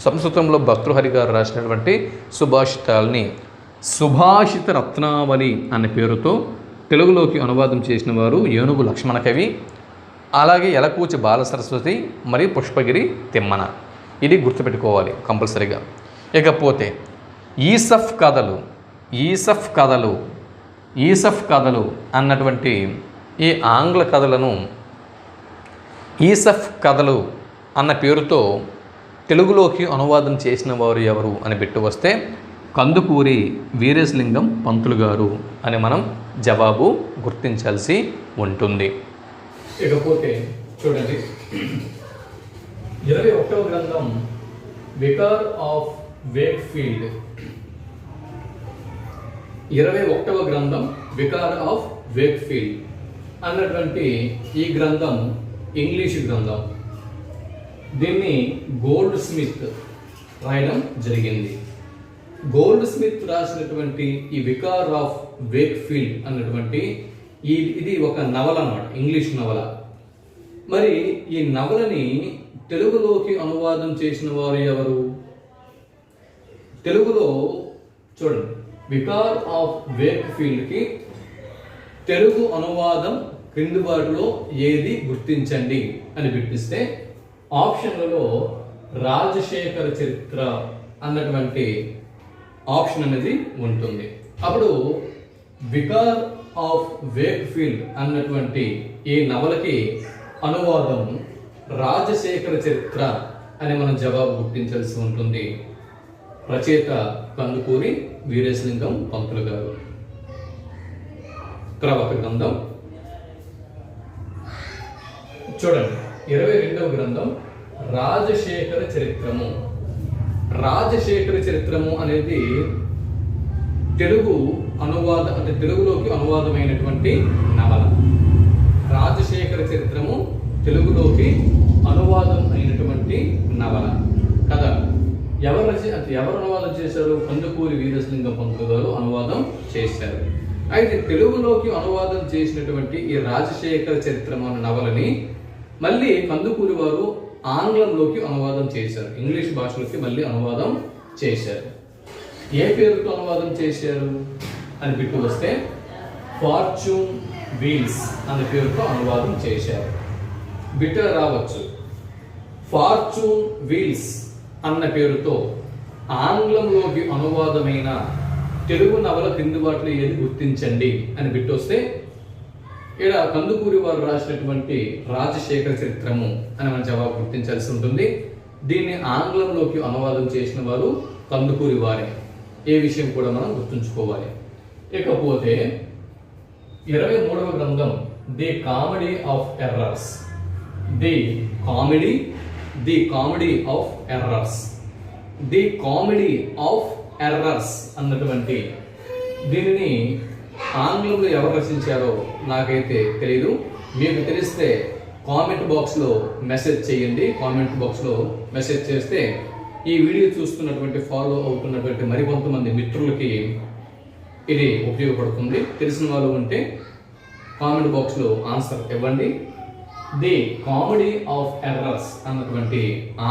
సంస్కృతంలో భర్తృహరి గారు రాసినటువంటి సుభాషితాలని సుభాషిత రత్నావళి అనే పేరుతో తెలుగులోకి అనువాదం చేసిన వారు ఏనుగు లక్ష్మణ కవి, అలాగే యలకూచి బాల సరస్వతి మరియు పుష్పగిరి తిమ్మన. ఇది గుర్తుపెట్టుకోవాలి కంపల్సరీగా. ఇకపోతే ఈసఫ్ కథలు అన్నటువంటి ఈ ఆంగ్ల కథలను ఈసఫ్ కథలు అన్న పేరుతో తెలుగులోకి అనువాదం చేసిన వారు ఎవరు అని పెట్టి వస్తే కందుకూరి వీరేశలింగం పంతులు గారు అని మనం జవాబు గుర్తించాల్సి ఉంటుంది. ఇకపోతే చూడండి, 21వ గ్రంథం వికార్ ఆఫ్ వేక్ఫీల్డ్. 21వ గ్రంథం వికార్ ఆఫ్ వేక్ఫీల్డ్ అన్నటువంటి ఈ గ్రంథం ఇంగ్లీష్ గ్రంథం. దీన్ని గోల్డ్ స్మిత్ రాయడం జరిగింది. గోల్డ్ స్మిత్ రాసినటువంటి ఈ వికార్ ఆఫ్ వేక్ఫీల్డ్ అన్నటువంటి ఇది ఒక నవల అన్నమాట, ఇంగ్లీష్ నవల. మరి ఈ నవలని తెలుగులోకి అనువాదం చేసిన వారు ఎవరు? తెలుగులో చూడండి, వికార్ ఆఫ్ వేక్ఫీల్డ్కి తెలుగు అనువాదం క్రింది వాటిలో ఏది గుర్తించండి అని పెట్టిస్తే ఆప్షన్లలో రాజశేఖర చరిత్ర అన్నటువంటి ఆప్షన్ అనేది ఉంటుంది. అప్పుడు వికార్ ఆఫ్ వేక్ఫీల్డ్ అన్నటువంటి ఈ నవలకి అనువాదం రాజశేఖర చరిత్ర అని మనం జవాబు గుర్తించాల్సి ఉంటుంది. రచయిత కందుకూరి వీరేశలింగం పంతులు గారు. తర్వాత గ్రంథం చూడండి, 22వ గ్రంథం రాజశేఖర చరిత్రము. రాజశేఖర చరిత్రము అనేది తెలుగు అనువాదం, అంటే తెలుగులోకి అనువాదమైనటువంటి నవల. రాజశేఖర చరిత్రము తెలుగులోకి అనువాదం అయినటువంటి నవల కదా. ఎవరు అనువాదం చేశారు? కందుకూరి వీరేశలింగం పంతులు గారు అనువాదం చేశారు. అయితే తెలుగులోకి అనువాదం చేసినటువంటి ఈ రాజశేఖర చరిత్రము అనే నవలని మళ్ళీ కందుకూరి వారు ఆంగ్లంలోకి అనువాదం చేశారు, ఇంగ్లీష్ భాషలోకి మళ్ళీ అనువాదం చేశారు. ఏ పేరుతో అనువాదం చేశారు అని బిట్టు వస్తే ఫార్చ్యూన్ వీల్స్ అనే పేరుతో అనువాదం చేశారు. బిట్ట రావచ్చు, ఫార్చ్యూన్ వీల్స్ అన్న పేరుతో ఆంగ్లంలోకి అనువాదమైన తెలుగు నవల క్రింది వాటిలో ఏది గుర్తించండి అని బిట్టు వస్తే ఇక్కడ కందుకూరి వారు రాసినటువంటి రాజశేఖర చరిత్రము అని మన జవాబు గుర్తించాల్సి ఉంటుంది. దీన్ని ఆంగ్లంలోకి అనువాదం చేసిన వారు కందుకూరి వారే. ఏ విషయం కూడా మనం గుర్తుంచుకోవాలి. ఇకపోతే 23వ గ్రంథం the comedy of errors, the comedy of errors, the comedy of errors అన్నటువంటి దీనిని ఆంగ్లంలో ఎవరు రచించారో నాకైతే తెలియదు. మీకు తెలిస్తే కామెంట్ బాక్స్లో మెసేజ్ చేయండి. కామెంట్ బాక్స్లో మెసేజ్ చేస్తే ఈ వీడియో చూస్తున్నటువంటి ఫాలో అవుతున్నటువంటి మరికొంతమంది మిత్రులకి ఇది ఉపయోగపడుతుంది. తెలిసిన వాళ్ళు ఉంటే కామెంట్ బాక్స్లో ఆన్సర్ ఇవ్వండి. ది కామెడీ ఆఫ్ ఎర్రర్స్ అన్నటువంటి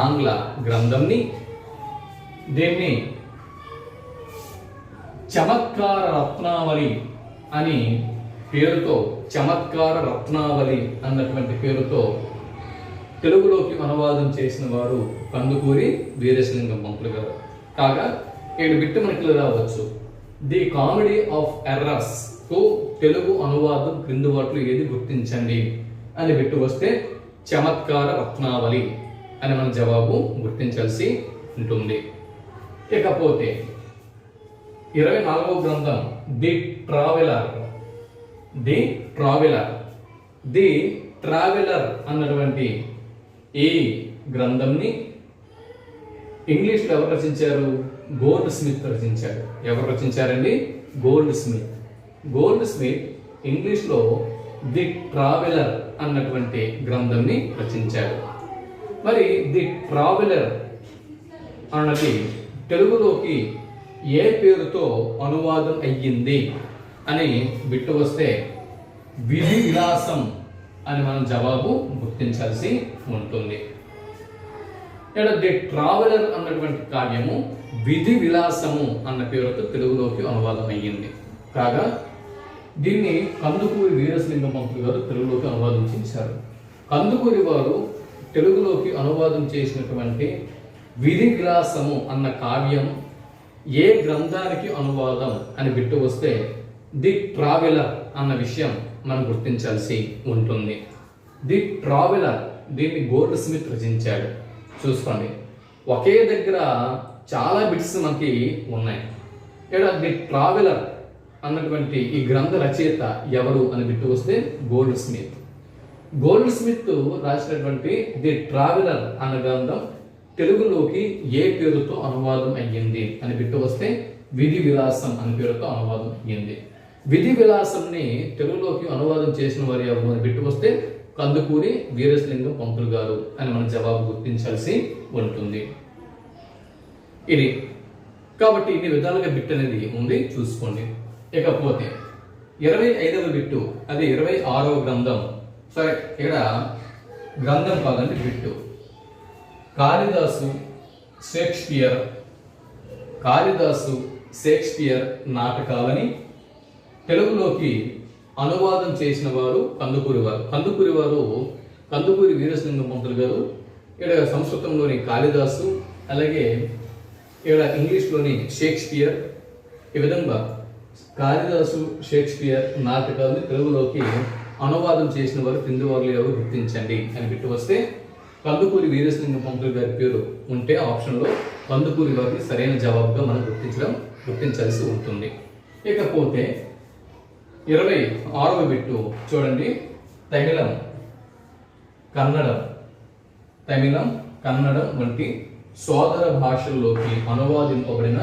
ఆంగ్ల గ్రంథంని దీన్ని చమత్కార రత్నావళి అని పేరుతో, చమత్కార రత్నావళి అన్నటువంటి పేరుతో తెలుగులోకి అనువాదం చేసిన వారు కందుకూరి వీరేశలింగం పంతులు గారు. కాగా 7 బిట్టు మనకి రావచ్చు. ది కామెడీ ఆఫ్ ఎర్రర్స్ కు తెలుగు అనువాదం క్రింది వాటిలో ఏది గుర్తించండి అని బిట్టు వస్తే చమత్కార రత్నావళి అని మన జవాబు గుర్తించాల్సి ఉంటుంది. ఇకపోతే 24వ గ్రంథం the traveller, the traveller, the traveller అన్నటువంటి ఈ గ్రంథంని ఇంగ్లీష్లో ఎవరు రచించారు? గోల్డ్ స్మిత్ రచించారు. ఎవరు రచించారండి? Goldsmith. గోల్డ్ స్మిత్ ఇంగ్లీష్లో ది ట్రావెలర్ అన్నటువంటి గ్రంథంని రచించారు. మరి ది ట్రావెలర్ అన్నది తెలుగులోకి ఏ పేరుతో అనువాదం అయ్యింది అని బిట్టు వస్తే విధి విలాసం అని మనం జవాబు గుర్తించాల్సి ఉంటుంది. ఇక్కడ ది ట్రావెలర్ అన్నటువంటి కావ్యము విధి విలాసము అన్న పేరుతో తెలుగులోకి అనువాదం అయ్యింది. కాగా దీన్ని కందుకూరి వీరేశలింగం పంతులు గారు తెలుగులోకి అనువాదం చేశారు. కందుకూరి వారు తెలుగులోకి అనువాదం చేసినటువంటి విధి విలాసము అన్న కావ్యం ఏ గ్రంథానికి అనువాదం అని బిట్టు వస్తే ది ట్రావెలర్ అన్న విషయం మనం గుర్తించాల్సి ఉంటుంది. ది ట్రావెలర్ దీన్ని గోల్డ్ స్మిత్ రచించాడు. చూసుకోండి, ఒకే దగ్గర చాలా బిట్స్ మనకి ఉన్నాయి. ఇక్కడ ది ట్రావెలర్ అన్నటువంటి ఈ గ్రంథ రచయిత ఎవరు అని బిట్టు వస్తే గోల్డ్ స్మిత్. గోల్డ్ స్మిత్ రాసినటువంటి ది ట్రావెలర్ అన్న గ్రంథం తెలుగులోకి ఏ పేరుతో అనువాదం అయ్యింది అని బిట్టు వస్తే విధి విలాసం అనే పేరుతో అనువాదం అయ్యింది. విధి విలాసంని తెలుగులోకి అనువాదం చేసిన వారు ఎవరు అని బిట్టు వస్తే కందుకూరి వీరేశలింగం పంతులు గారు అని మన జవాబు గుర్తించాల్సి ఉంటుంది. ఇది కాబట్టి ఇన్ని విధాలుగా బిట్ అనేది ఉంది, చూసుకోండి. ఇకపోతే 25వ బిట్టు, అది 26వ గ్రంథం. సరే, ఇక్కడ గ్రంథం కాదండి, బిట్టు. కాళిదాసు షేక్స్పియర్ నాటకాలని తెలుగులోకి అనువాదం చేసిన వారు కందుకూరి వారు. కందుకూరి వీరేశలింగం పంతులు గారు ఇక్కడ సంస్కృతంలోని కాళిదాసు, అలాగే ఇక్కడ ఇంగ్లీష్లోని షేక్స్పియర్, ఈ విధంగా కాళిదాసు షేక్స్పియర్ నాటకాలని తెలుగులోకి అనువాదం చేసిన వారు క్రింది వారు ఎవరు గుర్తించండి అని బిట్టు వస్తే కందుకూరి వీరేశలింగం పంతులు గారి పేరు ఉంటే ఆప్షన్లో కందుకూరి వారిని సరైన జవాబుగా మనం గుర్తించాల్సి ఉంటుంది. ఇకపోతే 26వ బిట్టు చూడండి. తమిళం, కన్నడం వంటి సోదర భాషల్లోకి అనువాదింపబడిన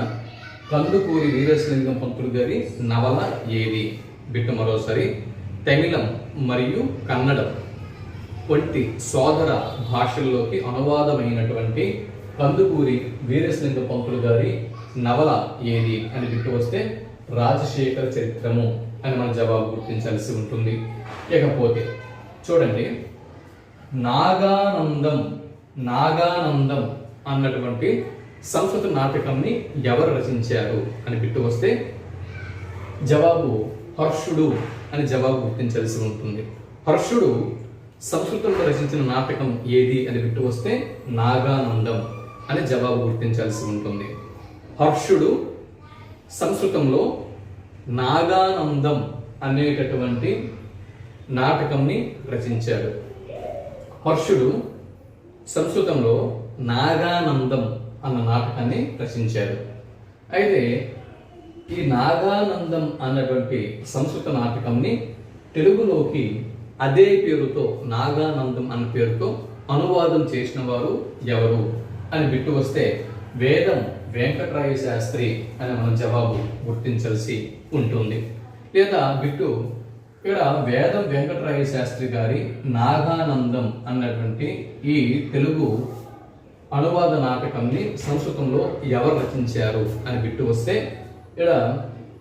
కందుకూరి వీరేశలింగం పంతులు గారి నవల ఏది? బిట్టు మరోసారి. తమిళం మరియు కన్నడం వంటి సోదర భాషల్లోకి అనువాదమైనటువంటి కందుకూరి వీరేశలింగం పంతులు గారి నవల ఏది అని బిట్టు వస్తే రాజశేఖర చరిత్రము అని మన జవాబు గుర్తించాల్సి ఉంటుంది. ఇకపోతే చూడండి, నాగానందం నాగానందం అన్నటువంటి సంస్కృత నాటకంని ఎవరు రచించారు అని బిట్టు వస్తే జవాబు హర్షుడు అని జవాబు గుర్తించాల్సి ఉంటుంది. హర్షుడు సంస్కృతంలో రచించిన నాటకం ఏది అని బిట్టు వస్తే నాగానందం అని జవాబు గుర్తించాల్సి ఉంటుంది. హర్షుడు సంస్కృతంలో నాగానందం అనేటటువంటి నాటకంని రచించాడు. హర్షుడు సంస్కృతంలో నాగానందం అన్న నాటకాన్ని రచించాడు. అయితే ఈ నాగానందం అన్నటువంటి సంస్కృత నాటకంని తెలుగులోకి అదే పేరుతో నాగానందం అన్న పేరుతో అనువాదం చేసిన వారు ఎవరు అని బిట్టు వస్తే వేదం వెంకటరాయ శాస్త్రి అని మనం జవాబు గుర్తించాల్సి ఉంటుంది. లేదా బిట్టు ఇక్కడ వేదం వెంకటరాయ శాస్త్రి గారి నాగానందం అన్నటువంటి ఈ తెలుగు అనువాద నాటకంని సంస్కృతంలో ఎవరు రచించారు అని బిట్టు వస్తే ఇక్కడ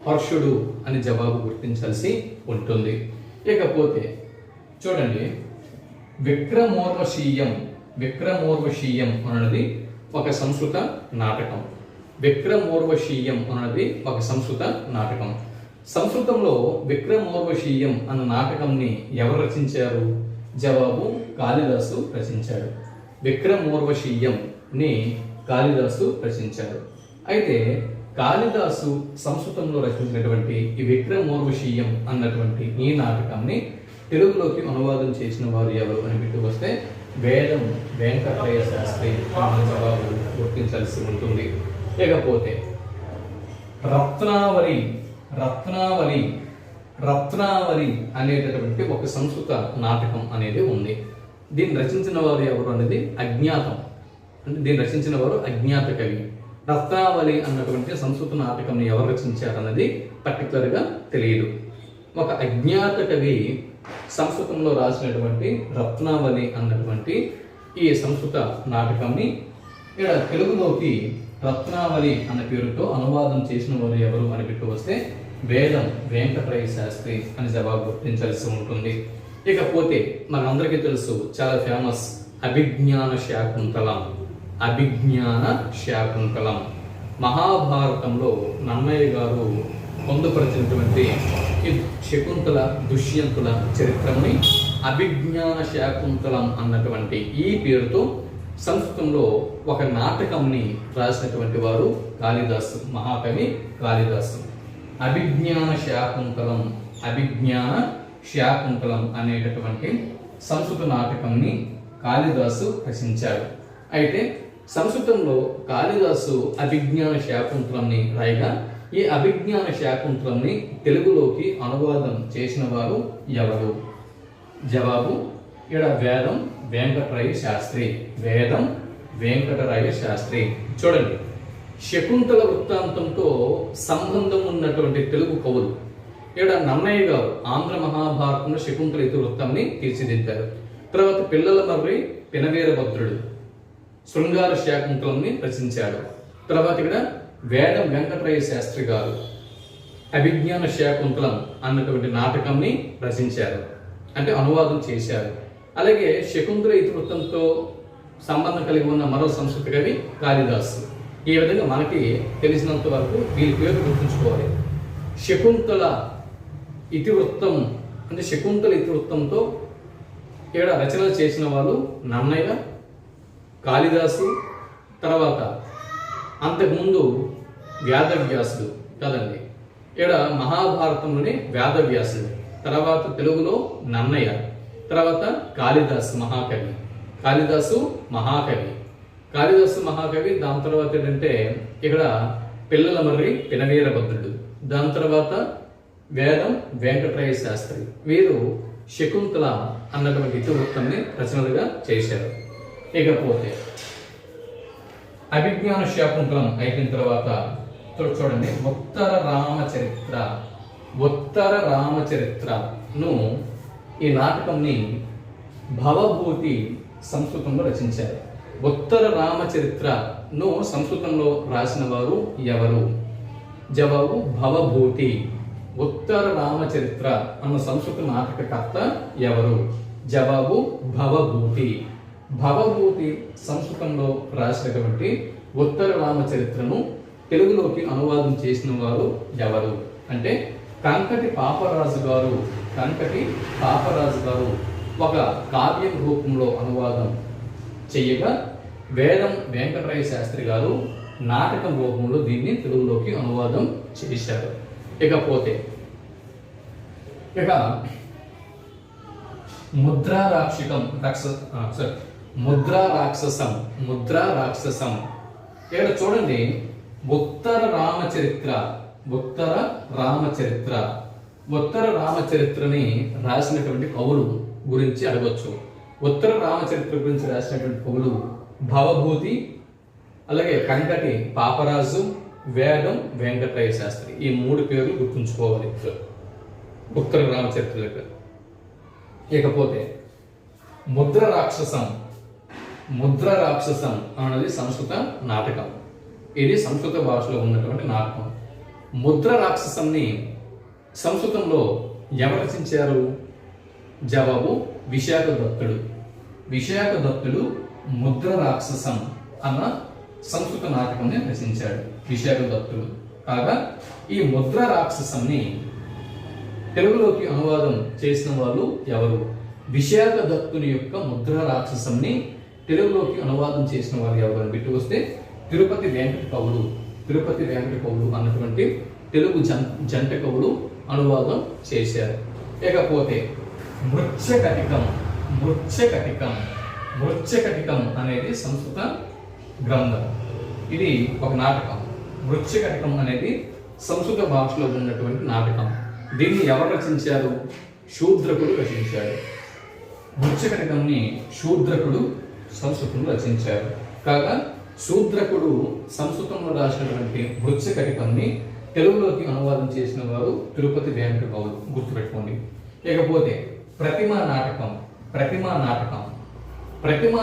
హర్షుడు అని జవాబు గుర్తించాల్సి ఉంటుంది. ఇకపోతే చూడండి, విక్రమోర్వశీయం విక్రమోర్వశీయం అన్నది ఒక సంస్కృత నాటకం. విక్రమోర్వశీయం అన్నది ఒక సంస్కృత నాటకం. సంస్కృతంలో విక్రమోర్వశీయం అన్న నాటకంని ఎవరు రచించారు? జవాబు కాళిదాసు రచించాడు. విక్రమోర్వశీయంని కాళిదాసు రచించాడు. అయితే కాళిదాసు సంస్కృతంలో రచించినటువంటి ఈ విక్రమోర్వశీయం అన్నటువంటి ఈ నాటకాన్ని తెలుగులోకి అనువాదం చేసిన వారు ఎవరు అని బిట్టు వస్తే వేదం వెంకటరాయ శాస్త్రి అన్న జవాబు గుర్తించాల్సి ఉంటుంది. ఇకపోతే రత్నావళి రత్నావళి రత్నావళి అనేటటువంటి ఒక సంస్కృత నాటకం అనేది ఉంది. దీన్ని రచించిన వారు ఎవరు అనేది అజ్ఞాతం. అంటే దీన్ని రచించిన వారు అజ్ఞాత కవి. రత్నావళి అన్నటువంటి సంస్కృత నాటకం ఎవరు రచించారన్నది పర్టికులర్గా తెలియదు. ఒక అజ్ఞాత కవి సంస్కృతంలో రాసినటువంటి రత్నావళి అన్నటువంటి ఈ సంస్కృత నాటకాన్ని ఇక్కడ తెలుగులోకి రత్నావళి అన్న పేరుతో అనువాదం చేసిన వారు ఎవరు అని బిట్టు వస్తే వేదం వెంకటరాయ శాస్త్రి అని జవాబు గుర్తించాల్సి ఉంటుంది. ఇకపోతే మనందరికీ తెలుసు, చాలా ఫేమస్ అభిజ్ఞాన శాకుంతలం. అభిజ్ఞాన శాకుంతలం మహాభారతంలో నన్నయ్య గారు పొందుపరిచినటువంటి ఈ శకుంతల దుష్యంతుల చరిత్రని అభిజ్ఞాన శాకుంతలం అన్నటువంటి ఈ పేరుతో సంస్కృతంలో ఒక నాటకంని రాసినటువంటి వారు కాళిదాసు, మహాకవి కాళిదాసు. అభిజ్ఞాన శాకుంతలం అభిజ్ఞాన శాకుంతలం అనేటటువంటి సంస్కృత నాటకంని కాళిదాసు రచించాడు. అయితే సంస్కృతంలో కాళిదాసు అభిజ్ఞాన శాకుంతలంని రాయగా ఈ అభిజ్ఞాన శాకుంతలంని తెలుగులోకి అనువాదం చేసిన వారు ఎవరు? జవాబు ఇక్కడ వేదం వెంకటరాయ శాస్త్రి. వేదం వెంకటరాయ శాస్త్రి. చూడండి, శకుంతల వృత్తాంతంతో సంబంధం ఉన్నటువంటి తెలుగు కవులు ఇక్కడ నన్నయ్య గారు ఆంధ్ర మహాభారతంలో శకుంతల ఇతివృత్తాన్ని తీర్చిదిద్దారు. తర్వాత పిల్లల మర్రి పినవీరభద్రుడు శృంగార శాకుంతలంని రచించాడు. తర్వాత ఇక్కడ వేదం వెంకటరాయ శాస్త్రి గారు అభిజ్ఞాన శాకుంతలం అన్నటువంటి నాటకాన్ని రచించారు, అంటే అనువాదం చేశారు. అలాగే శకుంతల ఇతివృత్తంతో సంబంధం కలిగి ఉన్న మరో సంస్కృత కవి కాళిదాసు. ఈ విధంగా మనకి తెలిసినంత వరకు వీరి పేరు గుర్తుంచుకోవాలి. శకుంతల ఇతివృత్తం అంటే శకుంతల ఇతివృత్తంతో ఇక్కడ రచనలు చేసిన వాళ్ళు నన్నయ్య, కాళిదాసు, తర్వాత అంతకుముందు వ్యాధవ్యాసుడు కదండి. ఇక్కడ మహాభారతంలోని వ్యాధవ్యాసుడు, తర్వాత తెలుగులో నన్నయ్య, తర్వాత కాళిదాసు మహాకవి. కాళిదాసు మహాకవి కాళిదాసు మహాకవి దాని తర్వాత ఏంటంటే ఇక్కడ పిల్లల మర్రి పినవీరభద్రుడు, దాని తర్వాత వేదం వెంకటరాయ శాస్త్రి. వీరు శకుంతల అన్నటువంటి ఇతివృత్తాన్ని రచనలుగా చేశారు. ఇకపోతే అభిజ్ఞాన శాకుంతలం అయిపోయిన తర్వాత చూడండి, ఉత్తర రామచరిత్ర. ఉత్తర రామచరిత్రను ఈ నాటకంని భవభూతి సంస్కృతంలో రచించారు. ఉత్తర రామచరిత్రను సంస్కృతంలో రాసిన వారు ఎవరు? జవాబు భవభూతి. ఉత్తర రామచరిత్ర అన్న సంస్కృత నాటకకర్త ఎవరు? జవాబు భవభూతి. భవభూతి సంస్కృతంలో రాసినటువంటి ఉత్తర రామచరిత్రను తెలుగులోకి అనువాదం చేసిన వారు ఎవరు అంటే కంకటి పాపరాజు గారు. కంకటి పాపరాజు గారు ఒక కావ్యం రూపంలో అనువాదం చెయ్యగా వేదం వెంకటరాయ శాస్త్రి గారు నాటకం రూపంలో దీన్ని తెలుగులోకి అనువాదం చేశారు. ఇకపోతే ముద్రా రాక్షసం ఇక్కడ చూడండి. ఉత్తర రామచరిత్రని రాసినటువంటి కవులు గురించి అడగొచ్చు. ఉత్తర రామచరిత్ర గురించి రాసినటువంటి కవులు భవభూతి, అలాగే కంకటి పాపరాజు, వేదం వెంకటరాయ శాస్త్రి. ఈ 3 పేర్లు గుర్తుంచుకోవాలి ఉత్తర రామచరిత్ర దగ్గర. ఇకపోతే ముద్ర రాక్షసం అన్నది సంస్కృత నాటకం. ఇది సంస్కృత భాషలో ఉన్నటువంటి నాటకం. ముద్ర రాక్షసంని సంస్కృతంలో ఎవరు రచించారు? జవాబు విశాఖ దత్తుడు ముద్ర రాక్షసం అన్న సంస్కృత నాటకాన్ని రచించాడు విశాఖ దత్తుడు. కాగా ఈ ముద్ర రాక్షసంని తెలుగులోకి అనువాదం చేసిన వాళ్ళు ఎవరు? విశాఖ దత్తుని యొక్క ముద్ర రాక్షసంని తెలుగులోకి అనువాదం చేసిన వారు ఎవరు అని బిట్టు వస్తే తిరుపతి వెంకట కవులు అన్నటువంటి తెలుగు జంట కవులు అనువాదం చేశారు. ఇకపోతే మృచ్ఛకటికం అనేది సంస్కృత గ్రంథం. ఇది ఒక నాటకం. మృచ్ఛకటికం అనేది సంస్కృత భాషలో ఉన్నటువంటి నాటకం. దీన్ని ఎవరు రచించారు? శూద్రకుడు రచించాడు. మృచ్ఛకటికంని శూద్రకుడు సంస్కృతంలో రచించారు. కాగా శూద్రకుడు సంస్కృతంలో రాసినటువంటి మృచ్ఛకటికంని తెలుగులోకి అనువాదం చేసిన వారు తిరుపతి వెంకట కవులు. గుర్తుపెట్టుకోండి. ఇకపోతే ప్రతిమా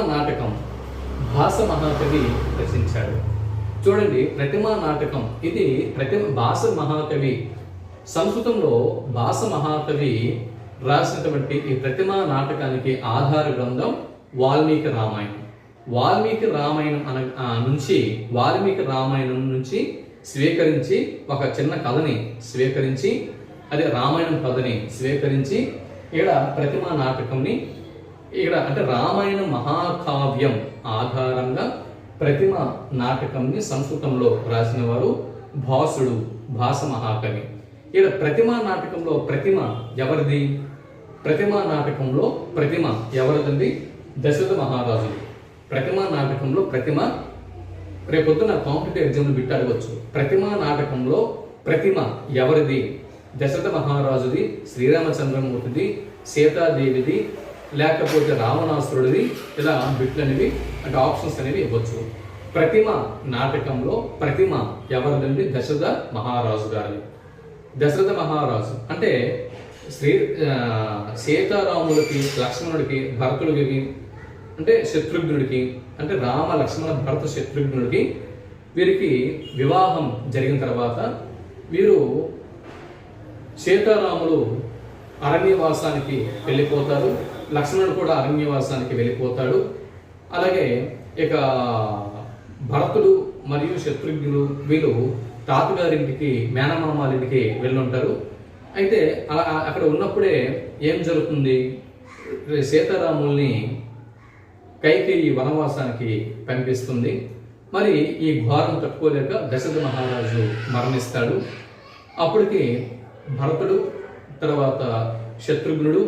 నాటకం భాస మహాకవి రచించాడు. చూడండి, ప్రతిమా నాటకం ఇది భాస మహాకవి. సంస్కృతంలో భాస మహాకవి రాసినటువంటి ఈ ప్రతిమా నాటకానికి ఆధార గ్రంథం వాల్మీకి రామాయణం నుంచి స్వీకరించి ఒక చిన్న కథని స్వీకరించి, అదే రామాయణం కథని స్వీకరించి ఇక్కడ ప్రతిమా నాటకంని అంటే రామాయణ మహాకావ్యం ఆధారంగా ప్రతిమ నాటకంని సంస్కృతంలో రాసిన వారు భాస మహాకవి. ఇక్కడ ప్రతిమా నాటకంలో ప్రతిమ ఎవరిది? ప్రతిమా నాటకంలో ప్రతిమ ఎవరిదండి? దశరథ మహారాజుది. ప్రతిమా నాటకంలో ప్రతిమ రేపొద్దున కాంపిటేటివ్ ఎగ్జామ్ బిట్ అడగవచ్చు. ప్రతిమా నాటకంలో ప్రతిమ ఎవరిది? దశరథ మహారాజుది, శ్రీరామచంద్రమూర్తిది, సీతాదేవిది, లేకపోతే రావణాసురుడిది. ఇలా బిట్లు అనేవి అంటే ఆప్షన్స్ అనేవి ఇవ్వచ్చు. ప్రతిమ నాటకంలో ప్రతిమ ఎవరిదండి? దశరథ మహారాజు గారి. దశరథ మహారాజు అంటే సీతారాములకి, లక్ష్మణుడికి, భరతుడికి అంటే శత్రుఘ్నుడికి, అంటే రామ లక్ష్మణ భరత శత్రుఘ్నుడికి వీరికి వివాహం జరిగిన తర్వాత వీరు సీతారాములు అరణ్యవాసానికి వెళ్ళిపోతారు, లక్ష్మణుడు కూడా అరణ్యవాసానికి వెళ్ళిపోతాడు. అలాగే ఇక భరతుడు మరియు శత్రుఘ్నులు వీళ్ళు తాతగారింటికి, మేనమామాలింటికి వెళ్ళుంటారు. అయితే అక్కడ ఉన్నప్పుడే ఏం జరుగుతుంది? సీతారాముల్ని కైకేయి వనవాసానికి పంపిస్తుంది. మరి ఈ ఘోరం తట్టుకోలేక దశరథ మహారాజు మరణిస్తాడు. అప్పటికి భరతుడు తర్వాత శత్రుఘ్నుడు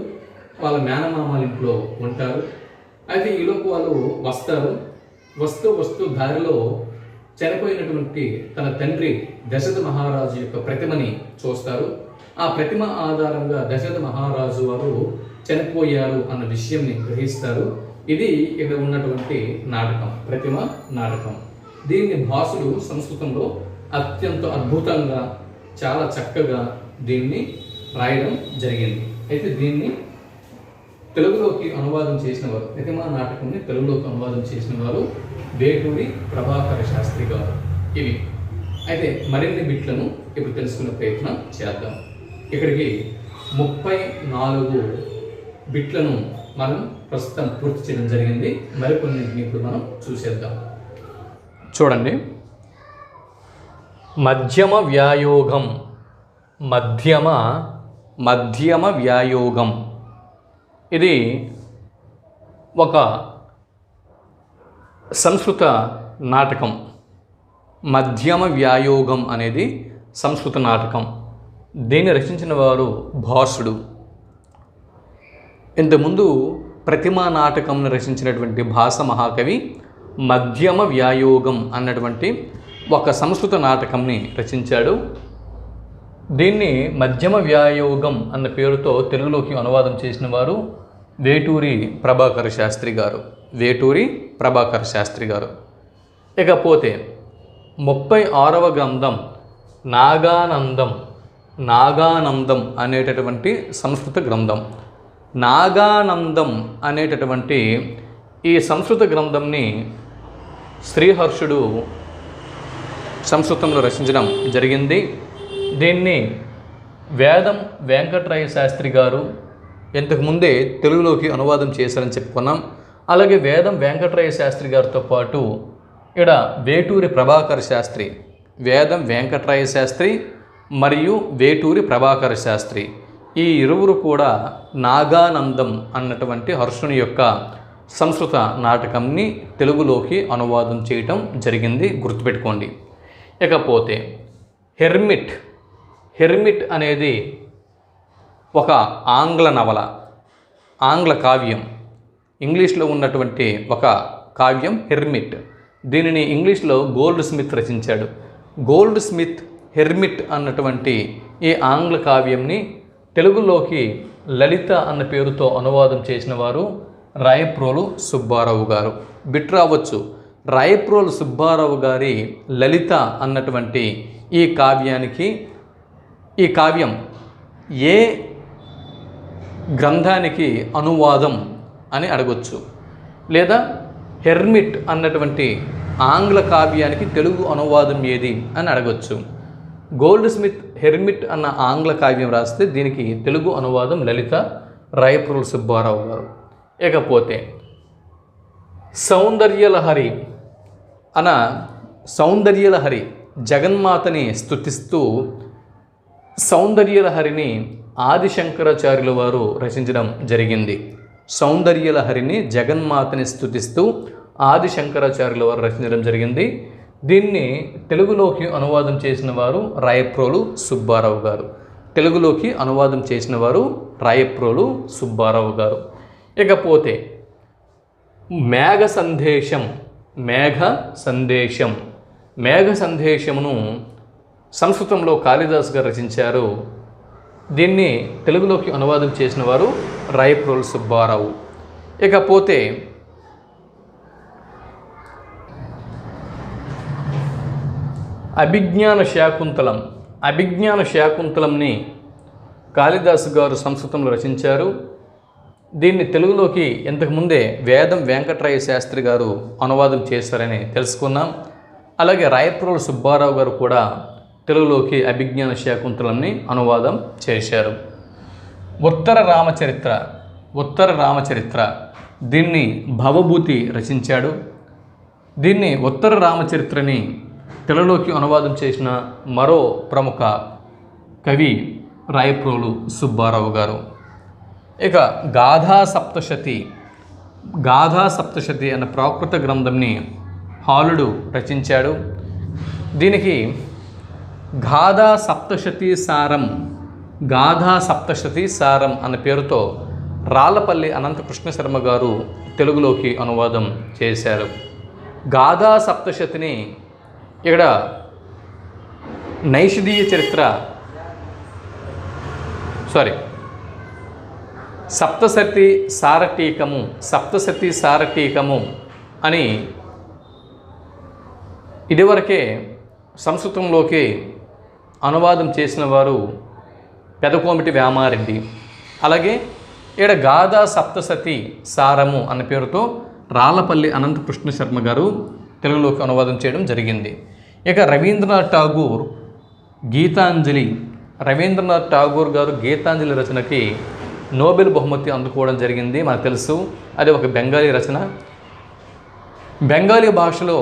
వాళ్ళ మేనమామల ఇంట్లో ఉంటారు. అయితే ఈలోపు వాళ్ళు వస్తూ దారిలో చనిపోయినటువంటి తన తండ్రి దశరథ మహారాజు యొక్క ప్రతిమని చూస్తారు. ఆ ప్రతిమ ఆధారంగా దశరథ మహారాజు వారు చనిపోయారు అన్న విషయంని గ్రహిస్తారు. ఇది ఇక్కడ ఉన్నటువంటి నాటకం, ప్రతిమ నాటకం. దీన్ని భాసుడు సంస్కృతంలో అత్యంత అద్భుతంగా చాలా చక్కగా దీన్ని రాయడం జరిగింది. అయితే దీన్ని తెలుగులోకి అనువాదం చేసిన వారు, ప్రతిమా నాటకంని తెలుగులోకి అనువాదం చేసిన వారు వేటూరి ప్రభాకర శాస్త్రి గారు. ఇవి అయితే మరిన్ని బిట్లను ఇప్పుడు తెలుసుకునే ప్రయత్నం చేద్దాం. ఇక్కడికి 34 బిట్లను మనం ప్రస్తుతం పూర్తి చేయడం జరిగింది. మరికొన్నింటిని ఇప్పుడు మనం చూసేద్దాం. చూడండి, మధ్యమ వ్యాయోగం, మధ్యమ వ్యాయోగం ఇది ఒక సంస్కృత నాటకం. మధ్యమ వ్యాయోగం అనేది సంస్కృత నాటకం. దీన్ని రచించిన వారు భాసుడు. ఇంతకుముందు ప్రతిమా నాటకంను రచించినటువంటి భాస మహాకవి మధ్యమ వ్యాయోగం అన్నటువంటి ఒక సంస్కృత నాటకంని రచించాడు. దీన్ని మధ్యమ వ్యాయోగం అన్న పేరుతో తెలుగులోకి అనువాదం చేసిన వారు వేటూరి ప్రభాకర శాస్త్రి గారు. ఇకపోతే 36వ గ్రంథం నాగానందం అనేటటువంటి సంస్కృత గ్రంథం. నాగానందం అనేటటువంటి ఈ సంస్కృత గ్రంథంని శ్రీహర్షుడు సంస్కృతంలో రచించడం జరిగింది. దీన్ని వేదం వెంకటరాయ శాస్త్రి గారు ఇంతకుముందే తెలుగులోకి అనువాదం చేశారని చెప్పుకున్నాం. అలాగే వేదం వెంకటరాయ శాస్త్రి గారితో పాటు ఇక్కడ వేటూరి ప్రభాకర శాస్త్రి, వేదం వెంకటరాయ శాస్త్రి మరియు వేటూరి ప్రభాకర శాస్త్రి ఈ ఇరువురు కూడా నాగానందం అన్నటువంటి హర్షుని యొక్క సంస్కృత నాటకంని తెలుగులోకి అనువాదం చేయటం జరిగింది, గుర్తుపెట్టుకోండి. ఇకపోతే హెర్మిట్ అనేది ఒక ఆంగ్ల నవల, ఆంగ్ల కావ్యం. ఇంగ్లీష్లో ఉన్నటువంటి ఒక కావ్యం హెర్మిట్. దీనిని ఇంగ్లీష్లో గోల్డ్ స్మిత్ రచించాడు. గోల్డ్ స్మిత్ హెర్మిట్ అన్నటువంటి ఈ ఆంగ్ల కావ్యంని తెలుగులోకి లలిత అన్న పేరుతో అనువాదం చేసిన వారు రాయప్రోలు సుబ్బారావు గారు. బిట్ రావచ్చు, రాయప్రోలు సుబ్బారావు గారి లలిత అన్నటువంటి ఈ కావ్యం ఏ గ్రంథానికి అనువాదం అని అడగొచ్చు, లేదా హెర్మిట్ అన్నటువంటి ఆంగ్ల కావ్యానికి తెలుగు అనువాదం ఏది అని అడగొచ్చు. గోల్డ్ స్మిత్ హెర్మిట్ అన్న ఆంగ్ల కావ్యం రాస్తే దీనికి తెలుగు అనువాదం లలిత, రాయప్రోలు సుబ్బారావు గారు. ఇకపోతే సౌందర్యలహరి జగన్మాతని స్తుతిస్తూ సౌందర్యలహరిని ఆదిశంకరాచార్యుల వారు రచించడం జరిగింది. సౌందర్యలహరిని జగన్మాతని స్తుతిస్తూ ఆదిశంకరాచార్యుల వారు రచించడం జరిగింది. దీన్ని తెలుగులోకి అనువాదం చేసిన వారు రాయప్రోలు సుబ్బారావు గారు. తెలుగులోకి అనువాదం చేసిన వారు రాయప్రోలు సుబ్బారావు గారు. ఇకపోతే మేఘ సందేశమును సంస్కృతంలో కాళిదాసు గారు రచించారు. దీన్ని తెలుగులోకి అనువాదం చేసిన వారు రాయప్రోలు సుబ్బారావు. ఇకపోతే అభిజ్ఞాన శాకుంతలంని కాళిదాసు గారు సంస్కృతంలో రచించారు. దీన్ని తెలుగులోకి ఇంతకుముందే వేదం వెంకటరాయ శాస్త్రి గారు అనువాదం చేశారని తెలుసుకున్నాం. అలాగే రాయప్రోలు సుబ్బారావు గారు కూడా తెలుగులోకి అభిజ్ఞాన శాకుంతలంని అనువాదం చేశారు. ఉత్తర రామచరిత్ర దీన్ని భవభూతి రచించాడు. దీన్ని ఉత్తర రామచరిత్రని తెలుగులోకి అనువాదం చేసిన మరో ప్రముఖ కవి రాయప్రోలు సుబ్బారావు గారు. ఇక గాథా సప్తశతి అన్న ప్రాకృత గ్రంథంని హాలుడు రచించాడు. దీనికి గాథా సప్తశతి సారం అన్న పేరుతో రాళ్లపల్లి అనంతకృష్ణ శర్మ గారు తెలుగులోకి అనువాదం చేశారు. గాథా సప్తశతిని ఇక్కడ సప్తశతి సారటీకము అని ఇదివరకే సంస్కృతంలోకి అనువాదం చేసిన వారు పెదకోమిటి వేమారెడ్డి. అలాగే ఇక్కడ గాథా సప్తశతి సారము అన్న పేరుతో రాళ్లపల్లి అనంతకృష్ణ శర్మ గారు తెలుగులోకి అనువాదం చేయడం జరిగింది. ఇక రవీంద్రనాథ్ ఠాగూర్ రవీంద్రనాథ్ ఠాగూర్ గారు గీతాంజలి రచనకి నోబెల్ బహుమతి అందుకోవడం జరిగింది, మనకు తెలుసు. అది ఒక బెంగాలీ రచన. బెంగాలీ భాషలో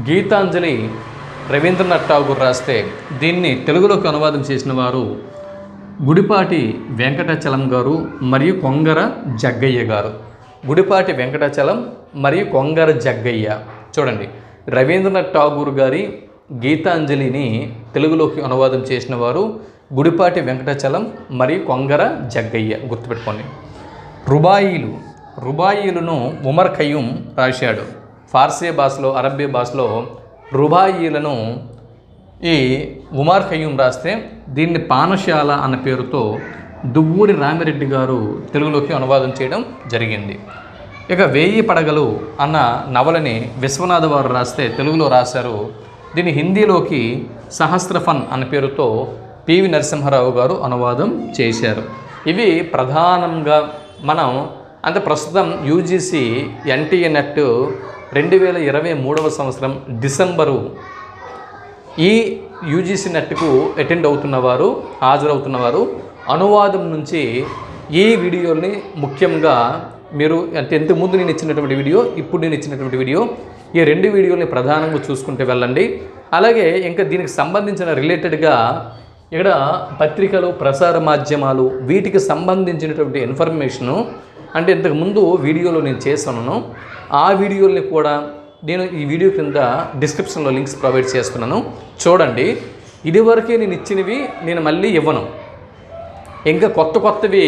గీతాంజలి రవీంద్రనాథ్ ఠాగూర్ రాస్తే దీన్ని తెలుగులోకి అనువాదం చేసిన వారు గుడిపాటి వెంకటాచలం గారు మరియు కొంగర జగ్గయ్య గారు. గుడిపాటి వెంకటాచలం మరియు కొంగర జగ్గయ్య. చూడండి, రవీంద్రనాథ్ ఠాగూర్ గారి గీతాంజలిని తెలుగులోకి అనువాదం చేసిన వారు గుడిపాటి వెంకటాచలం మరియు కొంగర జగ్గయ్య. గుర్తుపెట్టుకోండి. రుబాయిలను ఉమర్ ఖయ్యూమ్ రాశాడు. ఫార్సీ భాషలో, అరబ్బీ భాషలో రుబాయిలను ఈ ఉమర్ ఖయ్యూమ్ రాస్తే దీన్ని పానశాల అన్న పేరుతో దువ్వూరి రామిరెడ్డి గారు తెలుగులోకి అనువాదం చేయడం జరిగింది. ఇక 1000 పడగలు అన్న నవలని విశ్వనాథ వారు రాస్తే తెలుగులో రాశారు. దీన్ని హిందీలోకి సహస్రఫన్ అన్న పేరుతో పివి నరసింహారావు గారు అనువాదం చేశారు. ఇవి ప్రధానంగా మనం అంటే ప్రస్తుతం యూజీసీ ఎన్టీఏ నెట్ 2023 సంవత్సరం డిసెంబరు ఈ యూజీసీ నెట్కు అటెండ్ అవుతున్నవారు, హాజరవుతున్నవారు అనువాదం నుంచి ఈ వీడియోని ముఖ్యంగా మీరు అంటే ఇంతకుముందు నేను ఇచ్చినటువంటి వీడియో, ఇప్పుడు నేను ఇచ్చినటువంటి వీడియో, ఈ 2 వీడియోని ప్రధానంగా చూసుకుంటూ వెళ్ళండి. అలాగే ఇంకా దీనికి సంబంధించిన రిలేటెడ్గా ఇక్కడ పత్రికలు, ప్రసార మాధ్యమాలు వీటికి సంబంధించినటువంటి ఇన్ఫర్మేషను అంటే ఇంతకుముందు వీడియోలో నేను చేస్తున్నాను. ఆ వీడియోల్ని కూడా నేను ఈ వీడియో కింద డిస్క్రిప్షన్లో లింక్స్ ప్రొవైడ్ చేస్తున్నాను, చూడండి. ఇదివరకే నేను ఇచ్చినవి నేను మళ్ళీ ఇవ్వను. ఇంకా కొత్తవి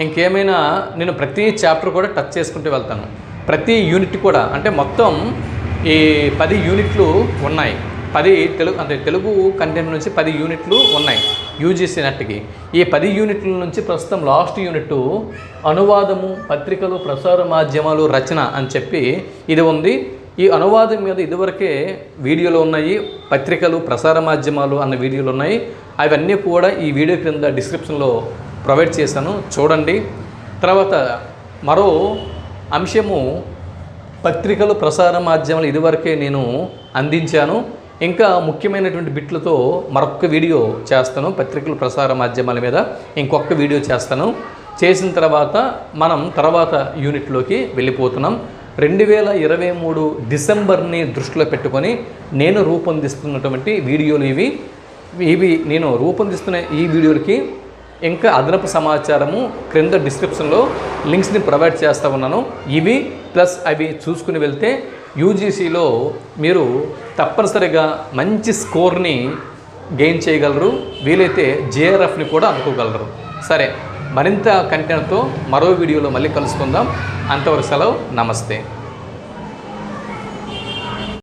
ఇంకేమైనా నేను ప్రతి చాప్టర్ కూడా టచ్ చేసుకుంటూ వెళ్తాను. ప్రతి యూనిట్ కూడా అంటే మొత్తం ఈ 10 యూనిట్లు ఉన్నాయి. 10 తెలుగు కంటెంట్ నుంచి 10 యూనిట్లు ఉన్నాయి యూజీసీ నెట్కి. ఈ 10 యూనిట్ల నుంచి ప్రస్తుతం లాస్ట్ యూనిట్ అనువాదము, పత్రికలు, ప్రసార మాధ్యమాలు, రచన అని చెప్పి ఇది ఉంది. ఈ అనువాదం మీద ఇదివరకే వీడియోలు ఉన్నాయి, పత్రికలు, ప్రసార మాధ్యమాలు అన్న వీడియోలు ఉన్నాయి. అవన్నీ కూడా ఈ వీడియో క్రింద డిస్క్రిప్షన్లో ప్రొవైడ్ చేశాను, చూడండి. తర్వాత మరో అంశము పత్రికలు, ప్రసార మాధ్యమాలు ఇదివరకే నేను అందించాను. ఇంకా ముఖ్యమైనటువంటి బిట్లతో మరొక వీడియో చేస్తాను. పత్రికలు, ప్రసార మాధ్యమాల మీద ఇంకొక వీడియో చేస్తాను. చేసిన తర్వాత మనం తర్వాత యూనిట్లోకి వెళ్ళిపోతున్నాం. 2023 డిసెంబర్ని దృష్టిలో పెట్టుకొని నేను రూపొందిస్తున్నటువంటి వీడియోలు ఇవి నేను రూపొందిస్తున్న ఈ వీడియోలకి ఇంకా అదనపు సమాచారము క్రింద డిస్క్రిప్షన్లో లింక్స్ని ప్రొవైడ్ చేస్తూ ఉన్నాను. ఇవి ప్లస్ అవి చూసుకుని వెళ్తే యూజీసీలో మీరు తప్పనిసరిగా మంచి స్కోర్ని గెయిన్ చేయగలరు. వీలైతే జేఆర్ఎఫ్ని కూడా అందుకోగలరు. సరే, మరింత కంటెంట్తో మరో వీడియోలో మళ్ళీ కలుసుకుందాం. అంతవరకు సెలవు, నమస్తే.